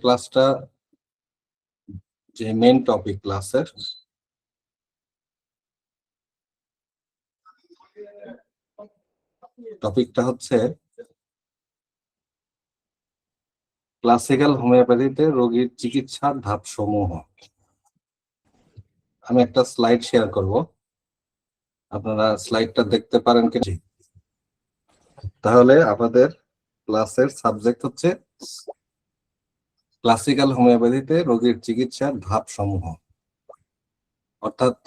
ক্লাসটা যে main topic ক্লাসের টপিকটা হচ্ছে ক্লাসিক্যাল হোমিওপ্যাথিতে রোগীর চিকিৎসার ধাপসমূহ। আমি একটা স্লাইড শেয়ার করব, আপনারা স্লাইডটা দেখতে পারেন কি? তাহলে আমাদের ক্লাসের সাবজেক্ট হচ্ছে ক্লাসিক্যাল হোমিওপ্যাথিতে রোগীর চিকিৎসার ধাপসমূহ। অর্থাৎ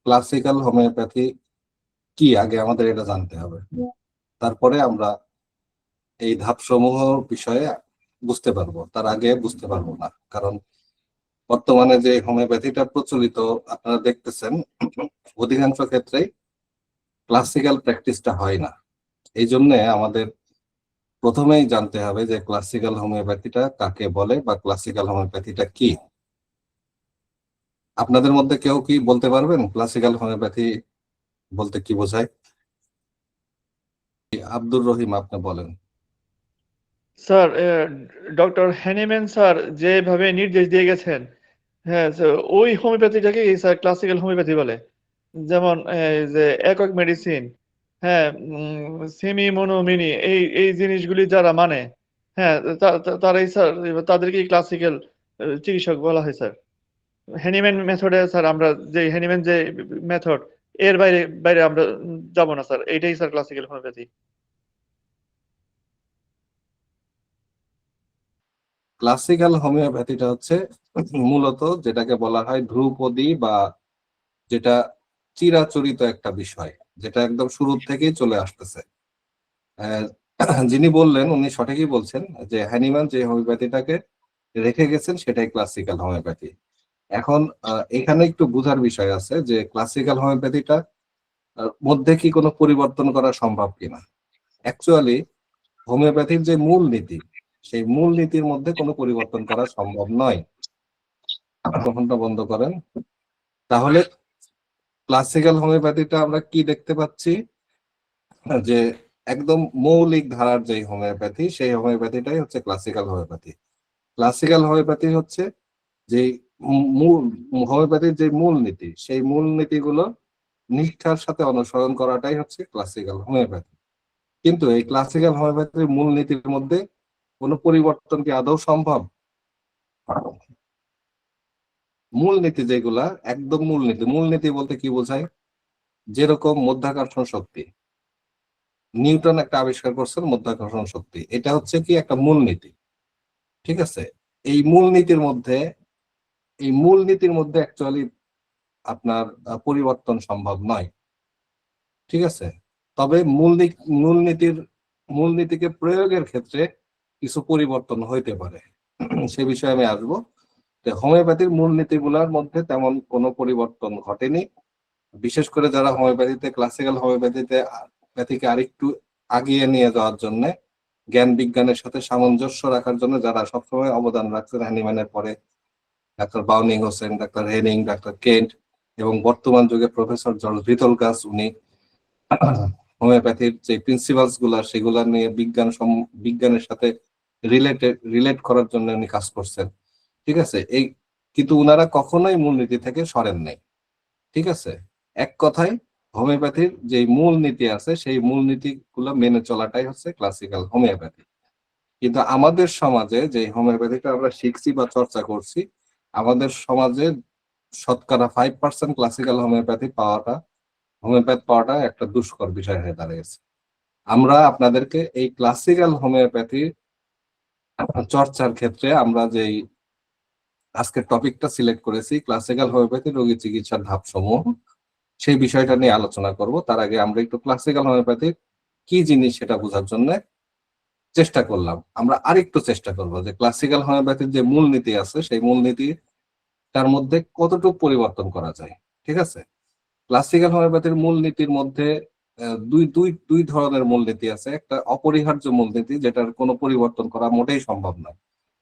ক্লাসিক্যাল হোমিওপ্যাথি কি আগে আমাদের এটা জানতে হবে, তারপরে আমরা এই ধাপসমূহ বিষয়ে বুঝতে পারবো, তার আগে বুঝতে পারবো না। কারণ বর্তমানে যে হোমিওপ্যাথিটা প্রচলিত আপনারা দেখতেছেন, অধিকাংশ ক্ষেত্রেই ক্লাসিক্যাল প্র্যাকটিসটা হয় না। এই জন্য আমাদের প্রথমেই জানতে হবে যে ক্লাসিক্যাল হোমিওপ্যাথিটা কাকে বলে বা ক্লাসিক্যাল হোমিওপ্যাথিটা কি। আপনাদের মধ্যে কেউ কি বলতে পারবেন ক্লাসিক্যাল হোমিওপ্যাথি বলতে কি বোঝায়? আব্দুর রহিম, আপনি বলেন। স্যার, ডক্টর হ্যানিম্যান স্যার যেভাবে নির্দেশ দিয়ে গেছেন, হ্যাঁ স্যার, ওই হোমিওপ্যাথিটাকে স্যার ক্লাসিক্যাল হোমিওপ্যাথি বলে। যেমন যে একক মেডিসিন, হ্যাঁ, সেমি মনো মিনি, এই এই জিনিসগুলি যারা মানে, হ্যাঁ, তারাই স্যার, তাদেরকেই ক্লাসিক্যাল চিকিৎসক বলা হয় স্যার। হ্যানিম্যান মেথডে স্যার, আমরা যে হ্যানিম্যান যে মেথড, এর বাইরে বাইরে আমরা যাব না স্যার, এইটাই স্যার ক্লাসিক্যাল হোমিওপ্যাথি। ক্লাসিক্যাল হোমিওপ্যাথিটা হচ্ছে মূলত যেটাকে বলা হয় ধ্রুপদী বা যেটা চিরাচরিত একটা বিষয়, যেটা একদম শুরু থেকেই চলে আসতেছে। যিনি বললেন উনি সঠিকই বলছেন যে হ্যানিম্যান যে হোমিওপ্যাথিটাকে রেখে গেছেন সেটাই ক্লাসিক্যাল হোমিওপ্যাথি। এখন এখানে একটু বোঝার বিষয় আছে যে ক্লাসিক্যাল হোমিওপ্যাথিটা মধ্যে কি কোনো পরিবর্তন করা সম্ভব কিনা। অ্যাকচুয়ালি হোমিওপ্যাথির যে মূল নীতি, সেই মূল নীতির মধ্যে কোনো পরিবর্তন করা সম্ভব নয়। মাইক্রোফোনটা বন্ধ করেন। তাহলে ক্লাসিক্যাল হোমিওপ্যাথিটা আমরা কি দেখতে পাচ্ছি, যে একদম মৌলিক ধারার যে হোমিওপ্যাথি, সেই হোমিওপ্যাথিটাই হচ্ছে ক্লাসিক্যাল হোমিওপ্যাথি। ক্লাসিক্যাল হোমিওপ্যাথি হচ্ছে যে মূল হোমিওপ্যাথির যে মূল নীতি, সেই মূল নীতিগুলো নিষ্ঠার সাথে অনুসরণ করাটাই হচ্ছে ক্লাসিক্যাল হোমিওপ্যাথি। কিন্তু এই ক্লাসিক্যাল হোমিওপ্যাথির মূল নীতির মধ্যে কোনো পরিবর্তন কি আদৌ সম্ভব? মূল নীতি যেগুলা একদম মূল নীতি বলতে কি বোঝায়? যেরকম মধ্যাকর্ষণ শক্তি, নিউটন একটা আবিষ্কার করছেন মধ্যাকর্ষণ শক্তি, এটা হচ্ছে কি একটা মূল নীতি। ঠিক আছে, এই মূল নীতির মধ্যে অ্যাকচুয়ালি আপনার পরিবর্তন সম্ভব নয়। ঠিক আছে, তবে মূলনীতিকে প্রয়োগের ক্ষেত্রে কিছু পরিবর্তন হইতে পারে, সে বিষয়ে আমি আসবো। হোমিওপ্যাথির মূলনীতিগুলোর মধ্যে তেমন কোনো পরিবর্তন ঘটেনি। বিশেষ করে যারা ক্লাসিক্যাল হোমিওপ্যাথিকে আরেকটু আগিয়ে নিয়ে যাওয়ার জন্য, জ্ঞান বিজ্ঞানের সাথে সামঞ্জস্য রাখার জন্য যারা সবসময় অবদান রাখছেন, হ্যানিম্যানের পরে ডাক্তার বাউনিং হোসেন, ডাক্তার হেনিং, ডাক্তার কেন্ট এবং বর্তমান যুগে প্রফেসর জর্জ ভিতলগাস, উনি হোমিওপ্যাথির যে প্রিন্সিপালস গুলা সেগুলা নিয়ে বিজ্ঞানের সাথে রিলেট করার জন্য উনি কাজ করছেন। ঠিক আছে, কিন্তু উনারা কখনোই মূলনীতি থেকে সরেন নাই। ঠিক আছে, এক কথায় হোমিওপ্যাথির যে মূল নীতি আছে সেই মূলনীতি গুলো মেনে চলাটাই হচ্ছে ক্লাসিক্যাল হোমিওপ্যাথি। কিন্তু আমাদের সমাজে যে হোমিওপ্যাথিটা আমরা শিখছি বা চর্চা করছি, আমাদের সমাজে শতকরা 5% ক্লাসিক্যাল হোমিওপ্যাথ পাওয়াটা একটা দুষ্কর বিষয় হয়ে দাঁড়িয়েছে। আমরা আপনাদেরকে এই ক্লাসিক্যাল হোমিওপ্যাথি চর্চার ক্ষেত্রে আমরা যেই আজকের টপিকটা সিলেক্ট করেছি, ক্লাসিক্যাল হোমিওপ্যাথি রোগী চিকিৎসার ধাপসমূহ, সেই বিষয়টা নিয়ে আলোচনা করব। তার আগে আমরা একটু ক্লাসিক্যাল হোমিওপ্যাথি কি জিনিস সেটা বোঝার জন্য চেষ্টা করলাম। আমরা আরেকটু চেষ্টা করব যে ক্লাসিক্যাল হোমিওপ্যাথির যে মূলনীতি আছে সেই মূলনীতিটার মধ্যে কতটুকু পরিবর্তন করা যায়। ঠিক আছে, ক্লাসিক্যাল হোমিওপ্যাথির মূলনীতির মধ্যে দুই ধরনের মূলনীতি আছে। একটা অপরিহার্য মূলনীতি, যেটার কোনো পরিবর্তন করা মোটেই সম্ভব নয়।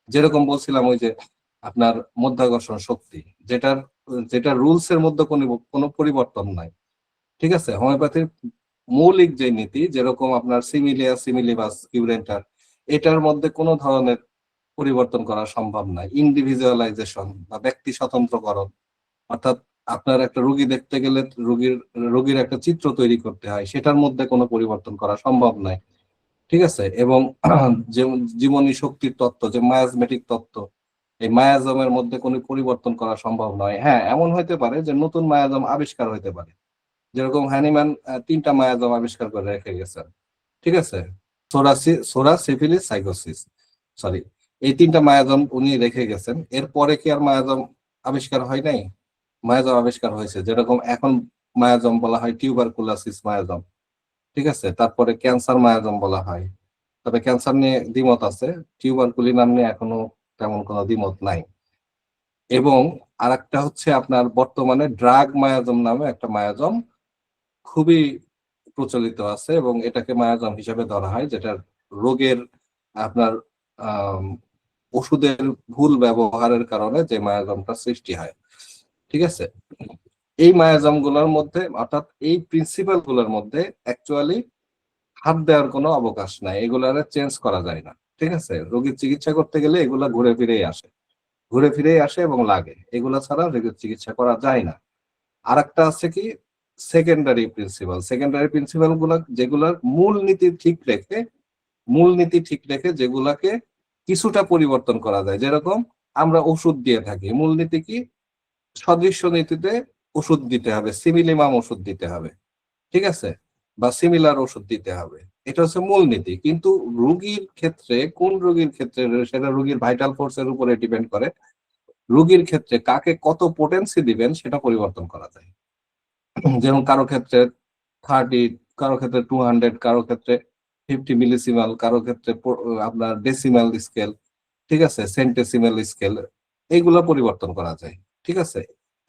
যেরকম বলছিলাম ওই যে আপনার মধ্যাকর্ষণ শক্তি, যেটা রুলস এর মধ্যে কোনো পরিবর্তন নাই। ঠিক আছে, হোমিওপ্যাথির মৌলিক যে নীতি, যেরকম আপনার সিমিলিয়া, সিমিলিবাস, কিউরেন্টার, এটার মধ্যে কোনো ধরনের পরিবর্তন করা সম্ভব নয়। ইন্ডিভিজুয়ালাইজেশন বা ব্যক্তি স্বতন্ত্রকরণ, অর্থাৎ আপনার একটা রোগী দেখতে গেলে রোগীর একটা চিত্র তৈরি করতে হয়, সেটার মধ্যে কোনো পরিবর্তন করা সম্ভব নয়। ঠিক আছে? এবং যে জীবনী শক্তির তত্ত্ব, যে মায়াজমেটিক তত্ত্ব, এই মায়াজমের মধ্যে কোনো পরিবর্তন করা সম্ভব নয়। হ্যাঁ, এমন হইতে পারে যে নতুন মায়াজম আবিষ্কার হইতে পারে, যেরকম হ্যানিম্যান 3টা মায়াজম আবিষ্কার করে রেখে গেছেন। ঠিক আছে? সোরা সিফিলিস সাইকোসিস, সরি, এই 3টা মায়াজম উনি রেখে গেছেন। এরপরে কি আর মায়াজম আবিষ্কার হয় নাই? মায়াজম আবিষ্কার হয়েছে, যেরকম এখন মায়াজম বলা হয় টিউবারকুলোসিস মায়াজম। ঠিক আছে? তারপরে ক্যান্সার মায়াজম বলা হয়। তবে ক্যান্সার নিয়ে দ্বিমত আছে, টিউবারকুলি নাম নিয়ে এখনো তেমন কোনো দ্বিমত নাই। এবং আরেকটা হচ্ছে আপনার বর্তমানে ড্রাগ মায়াজম নামে একটা মায়াজম খুবই প্রচলিত আছে, এবং এটাকে মায়াজম হিসেবে ধরা হয়, যেটা রোগের আপনার আহ ওষুধের ভুল ব্যবহারের কারণে যে মায়াজমটা সৃষ্টি হয়। ঠিক আছে? এই মায়াজম গুলোর মধ্যে, অর্থাৎ এই প্রিন্সিপাল গুলোর মধ্যে অ্যাকচুয়ালি হাত দেওয়ার কোনো অবকাশ নাই, এগুলারে চেঞ্জ করা যায় না। ঠিক আছে? রোগীর চিকিৎসা করতে গেলে এগুলা ঘুরে ফিরেই আসে এবং লাগে, এগুলা ছাড়া রোগীর চিকিৎসা করা যায় না। আর একটা আছে কি, সেকেন্ডারি প্রিন্সিপাল গুলা, যেগুলার মূলনীতি ঠিক রেখে যেগুলাকে কিছুটা পরিবর্তন করা যায়। যেরকম আমরা ওষুধ দিয়ে থাকি, মূলনীতি কি, সদৃশ্য নীতিতে ওষুধ দিতে হবে, সিমিলিমাম ওষুধ দিতে হবে। ঠিক আছে? বা সিমিলার ওষুধ দিতে হবে, এটা হচ্ছে মূলনীতি। কিন্তু রোগীর ক্ষেত্রে, কোন রোগীর ক্ষেত্রে, সেটা রোগীর ভাইটাল ফোর্সের উপরে ডিপেন্ড করে। রোগীর ক্ষেত্রে কাকে কত পোটেন্সি দিবেন সেটা পরিবর্তন করা যায়। যেমন কারো ক্ষেত্রে 30, কারো ক্ষেত্রে 200, কারো ক্ষেত্রে 50 মিলিসিমাল, কারো ক্ষেত্রে আপনার ডেসিমাল স্কেল, ঠিক আছে, সেন্টেসিমাল স্কেল, এইগুলো পরিবর্তন করা যায়। ঠিক আছে?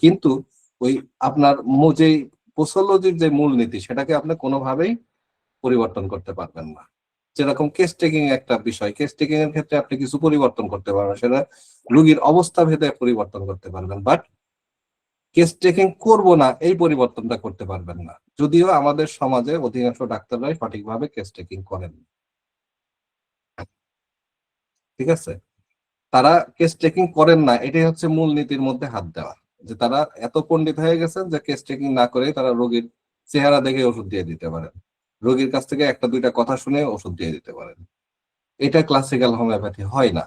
কিন্তু ওই আপনার যেই পোসোলজির যে মূলনীতি, সেটাকে আপনি কোনোভাবেই পরিবর্তন করতে পারবেন না। যেরকম কেস টেকিং একটা বিষয়, কেস টেকিং এর ক্ষেত্রে আপনি কিছু পরিবর্তন করতে পারবেন, সেটা রোগীর অবস্থা ভেদে পরিবর্তন করতে পারবেন, বাট কেস টেকিং করবো না এই পরিবর্তনটা করতে পারবেন না। যদিও আমাদের সমাজে অধিকাংশ ডাক্তাররাই সঠিকভাবে কেস টেকিং করেন। ঠিক আছে? তারা কেস টেকিং করেন না, এটাই হচ্ছে মূলনীতির মধ্যে হাত দেওয়া, যে তারা এত পণ্ডিত হয়ে গেছেন যে কেস টেকিং না করে তারা রোগীর চেহারা দেখে ওষুধ দিয়ে দিতে পারেন, রোগীর কাছ থেকে একটা দুইটা কথা শুনে ওষুধ দিয়ে দিতে পারেন। এটা ক্লাসিক্যাল হোমিওপ্যাথি হয় না।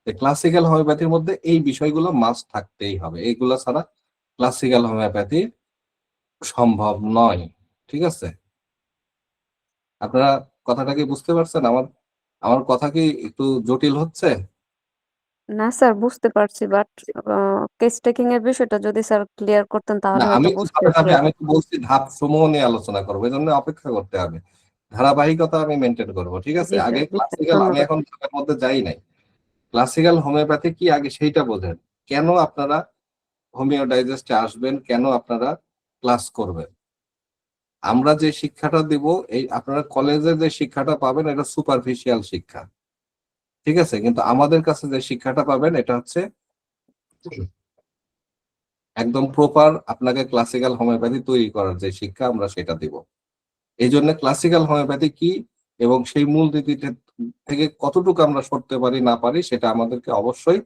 ক্লাসিক্যাল হোমিওপ্যাথির মধ্যে এই বিষয়গুলো মাস্ট থাকতেই হবে, এইগুলো ছাড়া ক্লাসিক্যাল হোমিওপ্যাথি সম্ভব নয়। ঠিক আছে? আপনারা কথাটা কি বুঝতে পারছেন? আমার আমার কথা কি একটু জটিল হচ্ছে? না স্যার, বুঝতে পারছি, বাট কেস টেকিং এর বিষয়টা যদি স্যার ক্লিয়ার করতেন না, তাহলে আমি হয়তো তো বুঝতে ধাপে ধাপে, ক্লিয়ার। আমি তো বলছি ধাপ সমূহ নিয়ে আলোচনা করবো, এই জন্য অপেক্ষা করতে হবে, ধারাবাহিকতা আমি মেনটেন করবো। ঠিক আছে? জি আগে স্যার, বুঝতে ক্লাসিক্যাল, আমি ধন্যবাদ। এখন ধাপের মধ্যে যাই নাই। ক্লাসিক্যাল হোমিওপ্যাথি কি আগে সেইটা বোঝেন, কেন আপনারা হোমিও ডাইজেস্টে আসবেন, কেন আপনারা ক্লাস করবেন। আমরা যে শিক্ষাটা দিব, এই আপনারা কলেজে যে শিক্ষাটা পাবেন এটা সুপারফিশিয়াল শিক্ষা। ঠিক আছে? কিন্তু আমাদের কাছে যে শিক্ষাটা পাবেন এটা হচ্ছে একদম প্রপার, আপনাকে ক্লাসিক্যাল হোমিওপ্যাথি তৈরি করার যে শিক্ষা, আমরা সেটা দিব। এই জন্য ক্লাসিক্যাল হোমিওপ্যাথি কি এবং সেই মূলনীতি থেকে কতটুকু আমরা সরতে পারি না পারি, সেটা আমাদেরকে অবশ্যই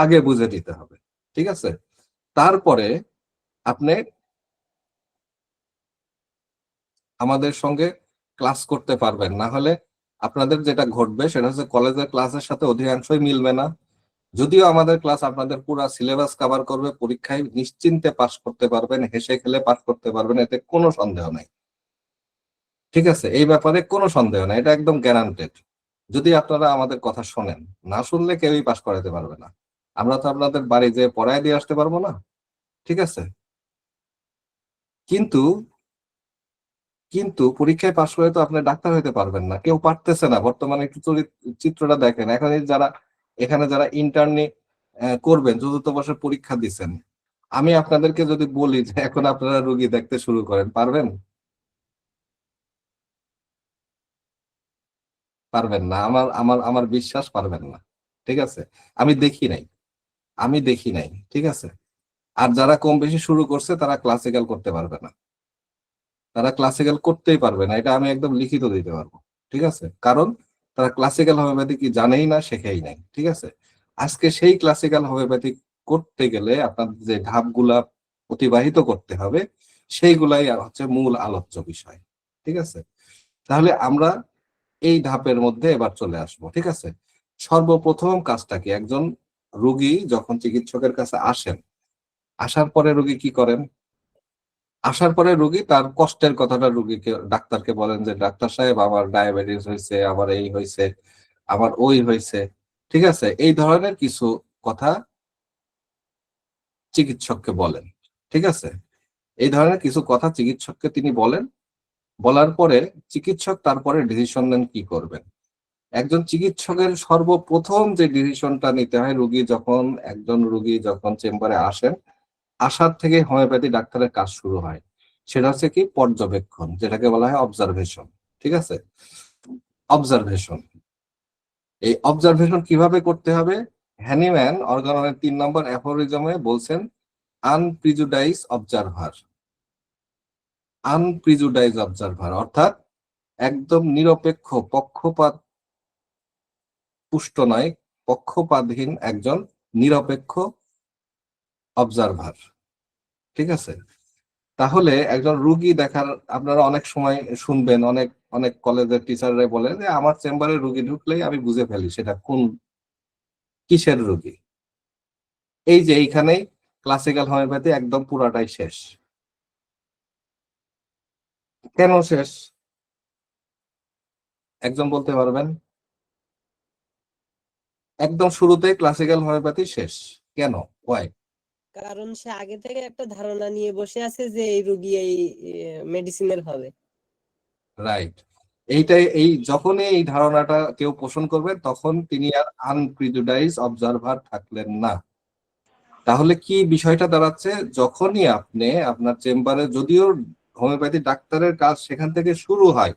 আগে বুঝে নিতে হবে। ঠিক আছে? তারপরে আপনি আমাদের সঙ্গে ক্লাস করতে পারবেন। না হলে আপনাদের যেটা ঘটবে সেটা হচ্ছে কলেজের ক্লাসের সাথে অধিকাংশই মিলবে না। যদিও আমাদের ক্লাস আপনাদের পুরো সিলেবাস কভার করবে, পরীক্ষায় নিশ্চিন্তে পাস করতে পারবেন, হেসে খেলে পাস করতে পারবেন, এতে কোনো সন্দেহ নাই। ঠিক আছে? এই ব্যাপারে কোনো সন্দেহ নাই, এটা একদম গ্যারান্টেড। যদি আপনারা আমাদের কথা শোনেন, না শুনলে কেউই পাস করাতে পারবে না। আমরা তো আপনাদের বাড়ি যেয়ে পড়ায় দিয়ে আসতে পারবো না। ঠিক আছে? কিন্তু কিন্তু পরীক্ষায় পাশ করে তো আপনি ডাক্তার হতে পারবেন না, কেউ পারতেছে না বর্তমানে। একটু চিত্রটা দেখেন, এখন এখানে যারা ইন্টার্নি করবেন, চতুর্থ বর্ষের পরীক্ষা দিচ্ছেন, আমি আপনাদেরকে যদি বলি যে এখন আপনারা রোগী দেখতে শুরু করেন, পারবেন? পারবেন না, আমার আমার আমার বিশ্বাস পারবেন না। ঠিক আছে? আমি দেখি নাই, ঠিক আছে? আর যারা কম বেশি শুরু করছে তারা ক্লাসিক্যাল করতে পারবে না, তারা ক্লাসিক্যাল করতেই পারবে না, এটা আমি একদম লিখিত দিতে পারবো। ঠিক আছে? কারণ তারা ক্লাসিক্যাল হোমিওপ্যাথি কি জানেই না, শেখেই নাই। ঠিক আছে, আজকে সেই ক্লাসিক্যাল হোমিওপ্যাথি করতে গেলে আপনার যে ধাপগুলা অতিবাহিত করতে হবে সেইগুলাই হচ্ছে মূল আলোচ্য বিষয়। ঠিক আছে, তাহলে আমরা এই ধাপের মধ্যে এবার চলে আসবো। ঠিক আছে, সর্বপ্রথম কাজটা কি, একজন রোগী যখন চিকিৎসকের কাছে আসেন, আসার পরে রোগী কি করেন? আসার পরে রোগী তার কষ্টের কথাটা রোগীকে ডাক্তারকে বলেন যে ডাক্তার সাহেব আমার ডায়াবেটিস হয়েছে, আমার এই হয়েছে, আমার ওই হয়েছে। ঠিক আছে, এই ধরনের কিছু কথা চিকিৎসককে বলেন। ঠিক আছে, এই ধরনের কিছু কথা চিকিৎসককে তিনি বলেন। বলার পরে চিকিৎসক তারপরে ডিসিশন নেন কি করবেন। একজন চিকিৎসকের সর্বপ্রথম যে ডিসিশনটা নিতে হয়, একজন রোগী যখন চেম্বারে আসেন, আসার থেকে হোমিওপ্যাথি ডাক্তারের কাজ শুরু হয়। সেটা হচ্ছে কি, পর্যবেক্ষণ, যেটাকে বলা হয় অবজারভেশন। ঠিক আছে, অবজারভেশন। এই অবজারভেশন কিভাবে করতে হবে? হ্যানিম্যান অর্গাননের 3 নম্বর অ্যাফোরিজমে বলছেন, আনপ্রিজুডাইজ অবজারভার। আনপ্রিজুডাইজ অবজারভার অর্থাৎ একদম নিরপেক্ষ, পক্ষপাত পুষ্ট নয়, পক্ষপাতহীন একজন নিরপেক্ষ অবজারভার। ঠিক আছে, তাহলে একজন রুগী দেখার, আপনারা অনেক সময় শুনবেন, অনেক অনেক কলেজের টিচাররা বলে যে আমার চেম্বারে রুগী ঢুকলেই আমি বুঝে ফেলি সেটা কোন কিসের রুগী। এই যে এইখানেই ক্লাসিক্যাল হোমিওপ্যাথি একদম পুরাটাই শেষ। কেন শেষ একজন বলতে পারবেন? একদম শুরুতে ক্লাসিক্যাল হোমিওপ্যাথি শেষ কেন? ওয়াই? কারণ সে আগে থেকে একটা ধারণা নিয়ে বসে আছে যে এই রোগী এই মেডিসিনের হবে। রাইট, এইটাই, এই যখনই এই ধারণাটা কেউ পোষণ করবে তখন তিনি আর আনপ্রিজুডাইজ অবজারভার থাকলেন না। তাহলে কি বিষয়টা দাঁড়াচ্ছে, যখনই আপনি আপনার চেম্বারে, যদিও হোমিওপ্যাথি ডাক্তারের কাজ সেখান থেকে শুরু হয়,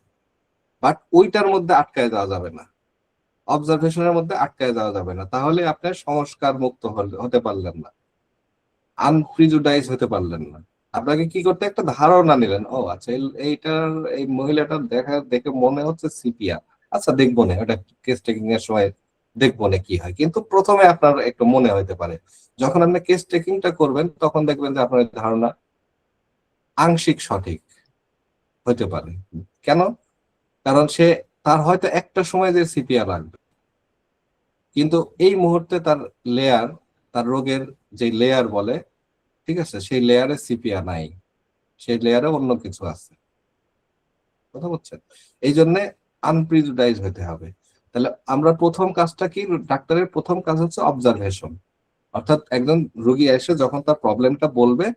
বাট ওইটার মধ্যে আটকায় যাওয়া যাবে না, অবজারভেশনের মধ্যে আটকায় যাওয়া যাবে না, তাহলে আপনি সংস্কার মুক্ত হতে পারলেন না, আনপ্রিজুডাইজ হতে পারলেন না। আপনাকে কি করতে, একটা ধারণা নিলেন, ও আচ্ছা এইটার, এই মহিলাটার দেখে মনে হচ্ছে সিপিয়া, আচ্ছা দেখবো না, ওটা কেস টেকিং এর সময় দেখবো না কি হয়। কিন্তু প্রথমে আপনার একটু মনে হইতে পারে, যখন আপনি কেস টেকিংটা করবেন তখন দেখবেন যে আপনার ধারণা আংশিক সঠিক হইতে পারে। কেন? কারণ তার হয়তো একটা সময় যে সিপিয়া লাগবে, কিন্তু এই মুহূর্তে তার রোগের যে লেয়ার বলে, ঠিক আছে, সেই লেয়ারে সিপিয়া নাই, সেই লেয়ারে অন্য কিছু আছে। কথা বলছেন? এই জন্য আনপ্রিজুডাইজ হতে হবে। তাহলে আমরা প্রথম কাজটা কি, ডাক্তারের প্রথম কাজ হচ্ছে অবজারভেশন, অর্থাৎ একজন রোগী এসে যখন তার প্রবলেমটা বলবে,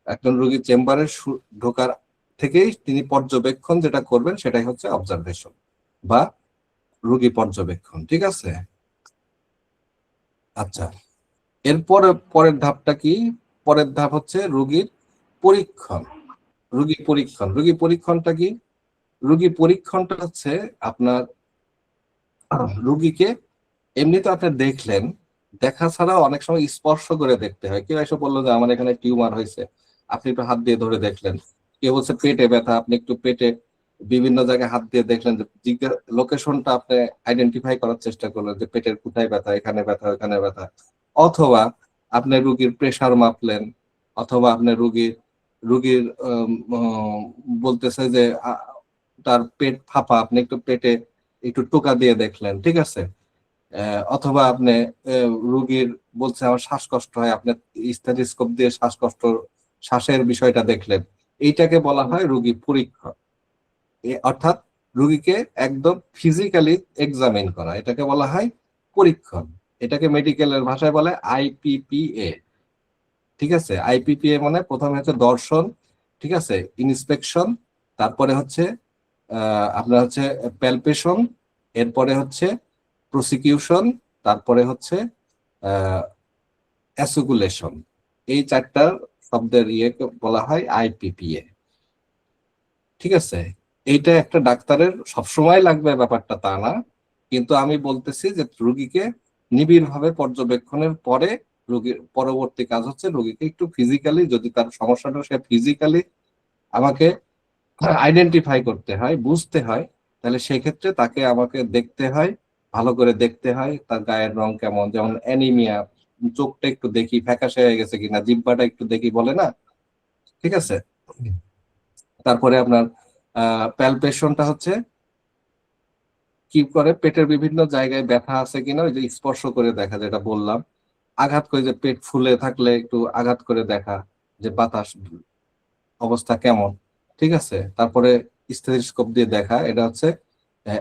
একজন রোগী চেম্বারে ঢোকার থেকেই তিনি পর্যবেক্ষণ যেটা করবেন সেটাই হচ্ছে অবজারভেশন বা রোগী পর্যবেক্ষণ। ঠিক আছে, আচ্ছা, পরের ধাপটা কি? পরের ধাপ হচ্ছে রোগীর পরীক্ষণ। রোগী পরীক্ষণটা কি? রোগী পরীক্ষণটা হচ্ছে আপনার রোগীকে, এমনি তো আপনি দেখলেন, দেখা ছাড়াও অনেক সময় স্পর্শ করে দেখতে হয়। কেউ এসে বললো যে আমার এখানে টিউমার হয়েছে, আপনি একটু হাত দিয়ে ধরে দেখলেন। কেউ বলছে পেটে ব্যথা, আপনি একটু পেটে বিভিন্ন জায়গায় হাত দিয়ে দেখলেন, যে লোকেশনটা আপনি আইডেন্টিফাই করার চেষ্টা করলেন যে পেটের কোথায় ব্যথা, এখানে ব্যথা, ওখানে ব্যথা। অথবা আপনি রুগীর প্রেসার মাপলেন, অথবা আপনি রুগীর বলতেছে যে তার পেট ফাঁপা, আপনি একটু পেটে একটু টোকা দিয়ে দেখলেন। ঠিক আছে, অথবা আপনি রুগীর বলছে আমার শ্বাসকষ্ট হয়, আপনি স্টেথোস্কোপ দিয়ে শ্বাসের বিষয়টা দেখলেন। এইটাকে বলা হয় রোগী পরীক্ষা, অর্থাৎ রুগীকে একদম ফিজিক্যালি এক্সামিন করা, এটাকে বলা হয় পরীক্ষণ। এটাকে মেডিকেলের ভাষায় বলে আইপিপিএ। ঠিক আছে, আইপিপিএ মানে প্রথমে হচ্ছে দর্শন, ঠিক আছে, ইন্সপেকশন, তারপরে হচ্ছে আপনার হচ্ছে প্যালপেশন, এরপরে হচ্ছে প্রসিকিউশন, তারপরে হচ্ছে অ্যাসিকুলেশন। এই 4টা শব্দের ইয়েকে বলা হয় আইপিপিএ। ঠিক আছে, এইটা একটা ডাক্তারের সবসময় লাগবে ব্যাপারটা তা না, কিন্তু আমি বলতেছি যে রুগীকে নিবিড়ভাবে পর্যবেক্ষণের পরে রোগীর পরবর্তী কাজ হচ্ছে রোগীকে একটু ফিজিক্যালি, যদি তার সমস্যাটা সে ফিজিক্যালি আমাকে আইডেন্টিফাই করতে হয়, বুঝতে হয়, তাহলে সেক্ষেত্রে তাকে আমাকে দেখতে হয়, ভালো করে দেখতে হয় তার গায়ের রং কেমন, যেমন অ্যানিমিয়া, চোখটা একটু দেখি ফ্যাকাশে হয়ে গেছে কিনা, জিহ্বাটা একটু দেখি বলে না, ঠিক আছে। তারপরে আপনার প্যালপেশনটা হচ্ছে কি করে, পেটের বিভিন্ন জায়গায় ব্যথা আছে কিনা ওই যে স্পর্শ করে দেখা, যেটা বললাম। আঘাত করে, যে পেট ফুলে থাকলে একটু আঘাত করে দেখা যে বাতাস অবস্থা কেমন, ঠিক আছে। তারপরে স্টেথোস্কোপ দিয়ে দেখা, এটা হচ্ছে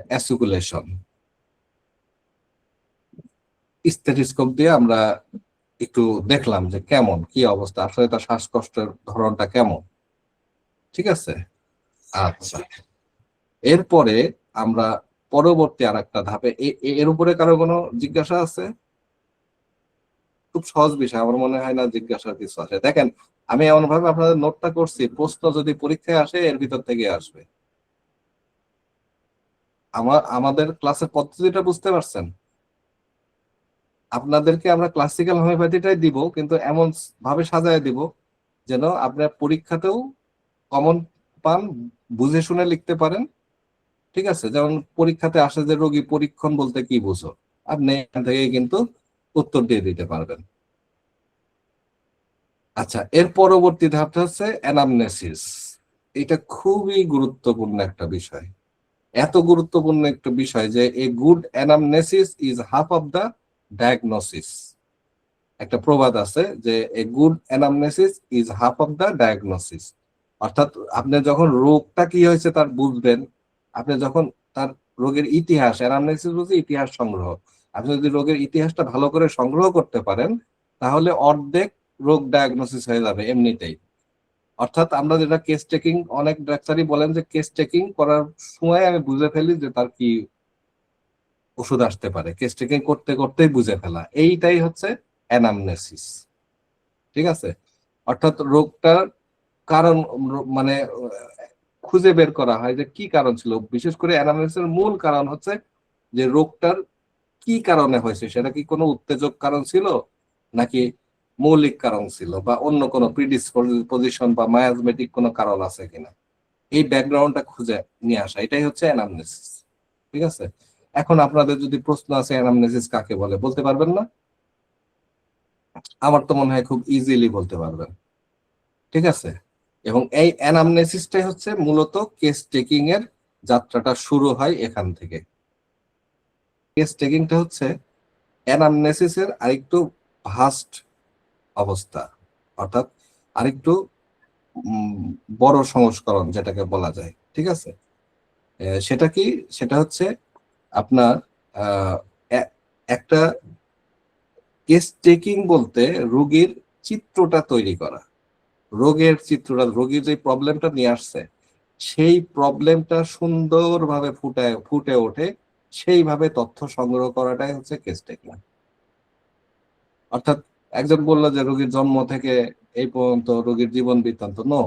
অ্যাসিকুলেশন। স্টেথোস্কোপ দিয়ে আমরা একটু দেখলাম যে কেমন কি অবস্থা, আসলে তার শ্বাসকষ্টের ধরনটা কেমন, ঠিক আছে। আচ্ছা, এরপরে আমরা পরবর্তী আর একটা ধাপে, এর উপরে কারো কোনো জিজ্ঞাসা আছে? খুব সহজ বিষয়, আমার মনে হয় না জিজ্ঞাসার কিছু আছে। দেখেন, আমি এমন ভাবে আপনাদের নোটটা করছি, প্রশ্ন যদি পরীক্ষায় আসে এর ভিতর থেকে আসবে। আমাদের ক্লাসের পদ্ধতিটা বুঝতে পারছেন? আপনাদেরকে আমরা ক্লাসিক্যাল হোমিওপ্যাথিটাই দিব, কিন্তু এমন ভাবে সাজায় দিব যেন আপনার পরীক্ষাতেও কমন পান, বুঝে শুনে লিখতে পারেন, ঠিক আছে। যেমন পরীক্ষাতে আসে যে রোগী পরীক্ষণ বলতে কি বুঝো, আপনি এখান থেকে কিন্তু উত্তর দিয়ে দিতে পারবেন। আচ্ছা, এর পরবর্তী ধাপটা হচ্ছে অ্যানামনেসিস। এটা খুবই গুরুত্বপূর্ণ একটা বিষয়, এত গুরুত্বপূর্ণ একটা বিষয় যে a good anamnesis is half of the diagnosis. একটা প্রবাদ আছে যে a good anamnesis is half of the diagnosis. অর্থাৎ আপনি যখন রোগটা কি হয়েছে তার বুঝবেন, আপনি যখন তার রোগের ইতিহাস, অ্যানামনেসিস বলতে ইতিহাস সংগ্রহ, আপনি যদি রোগের ইতিহাসটা ভালো করে সংগ্রহ করতে পারেন তাহলে অর্ধেক রোগ ডায়াগনোসিস হয়ে যাবে এমনিতেই। অর্থাৎ আমরা যেটা কেস টেকিং, অনেক ডাক্তারই বলেন যে কেস টেকিং করার সময় আমি বুঝে ফেলি যে তার কি ওষুধ আসতে পারে, কেস টেকিং করতে করতেই বুঝে ফেলা, এইটাই হচ্ছে অ্যানামনেসিস, ঠিক আছে। অর্থাৎ রোগটার কারণ মানে খুঁজে বের করা হয় যে কি কারণ ছিল। বিশেষ করে অ্যানামনেসিসের মূল কারণ হচ্ছে যে রোগটার কি কারণে হয়েছে, সেটা কি কোনো উত্তেজক কারণ ছিল নাকি মৌলিক কারণ ছিল, বা অন্য কোনো প্রিডিসপোজিশন বা মায়াজমেটিক কোনো কারণ আছে কিনা, এই ব্যাকগ্রাউন্ডটা খুঁজে নিয়ে আসা, এটাই হচ্ছে অ্যানামনেসিস, ঠিক আছে। এখন আপনাদের যদি প্রশ্ন আছে অ্যানামনেসিস কাকে বলে, বলতে পারবেন না? আমার তো মনে হয় খুব ইজিলি বলতে পারবেন, ঠিক আছে। এবং এই অ্যানামনেসিসটাই হচ্ছে মূলত কেস টেকিং এর যাত্রাটা শুরু হয় এখান থেকে। কেস টেকিংটা হচ্ছে অ্যানামনেসিসের আরেকটু ভাস্ট অবস্থা, অর্থাৎ আরেকটু বড় সংস্করণ যেটাকে বলা যায়, ঠিক আছে। সেটা কি, সেটা হচ্ছে আপনার একটা কেস টেকিং বলতে রোগীর চিত্রটা তৈরি করা, রোগের চিত্রটা, রোগীর যে প্রবলেমটা নিয়ে আসছে সেই প্রবলেমটা সুন্দরভাবে ফুটে ওঠে, সেইভাবে তথ্য সংগ্রহ করাটাই হচ্ছে কেস টেকিং। অর্থাৎ একজন বললো যে রোগীর জন্ম থেকে এই পর্যন্ত রোগীর জীবন বৃত্তান্ত, নো,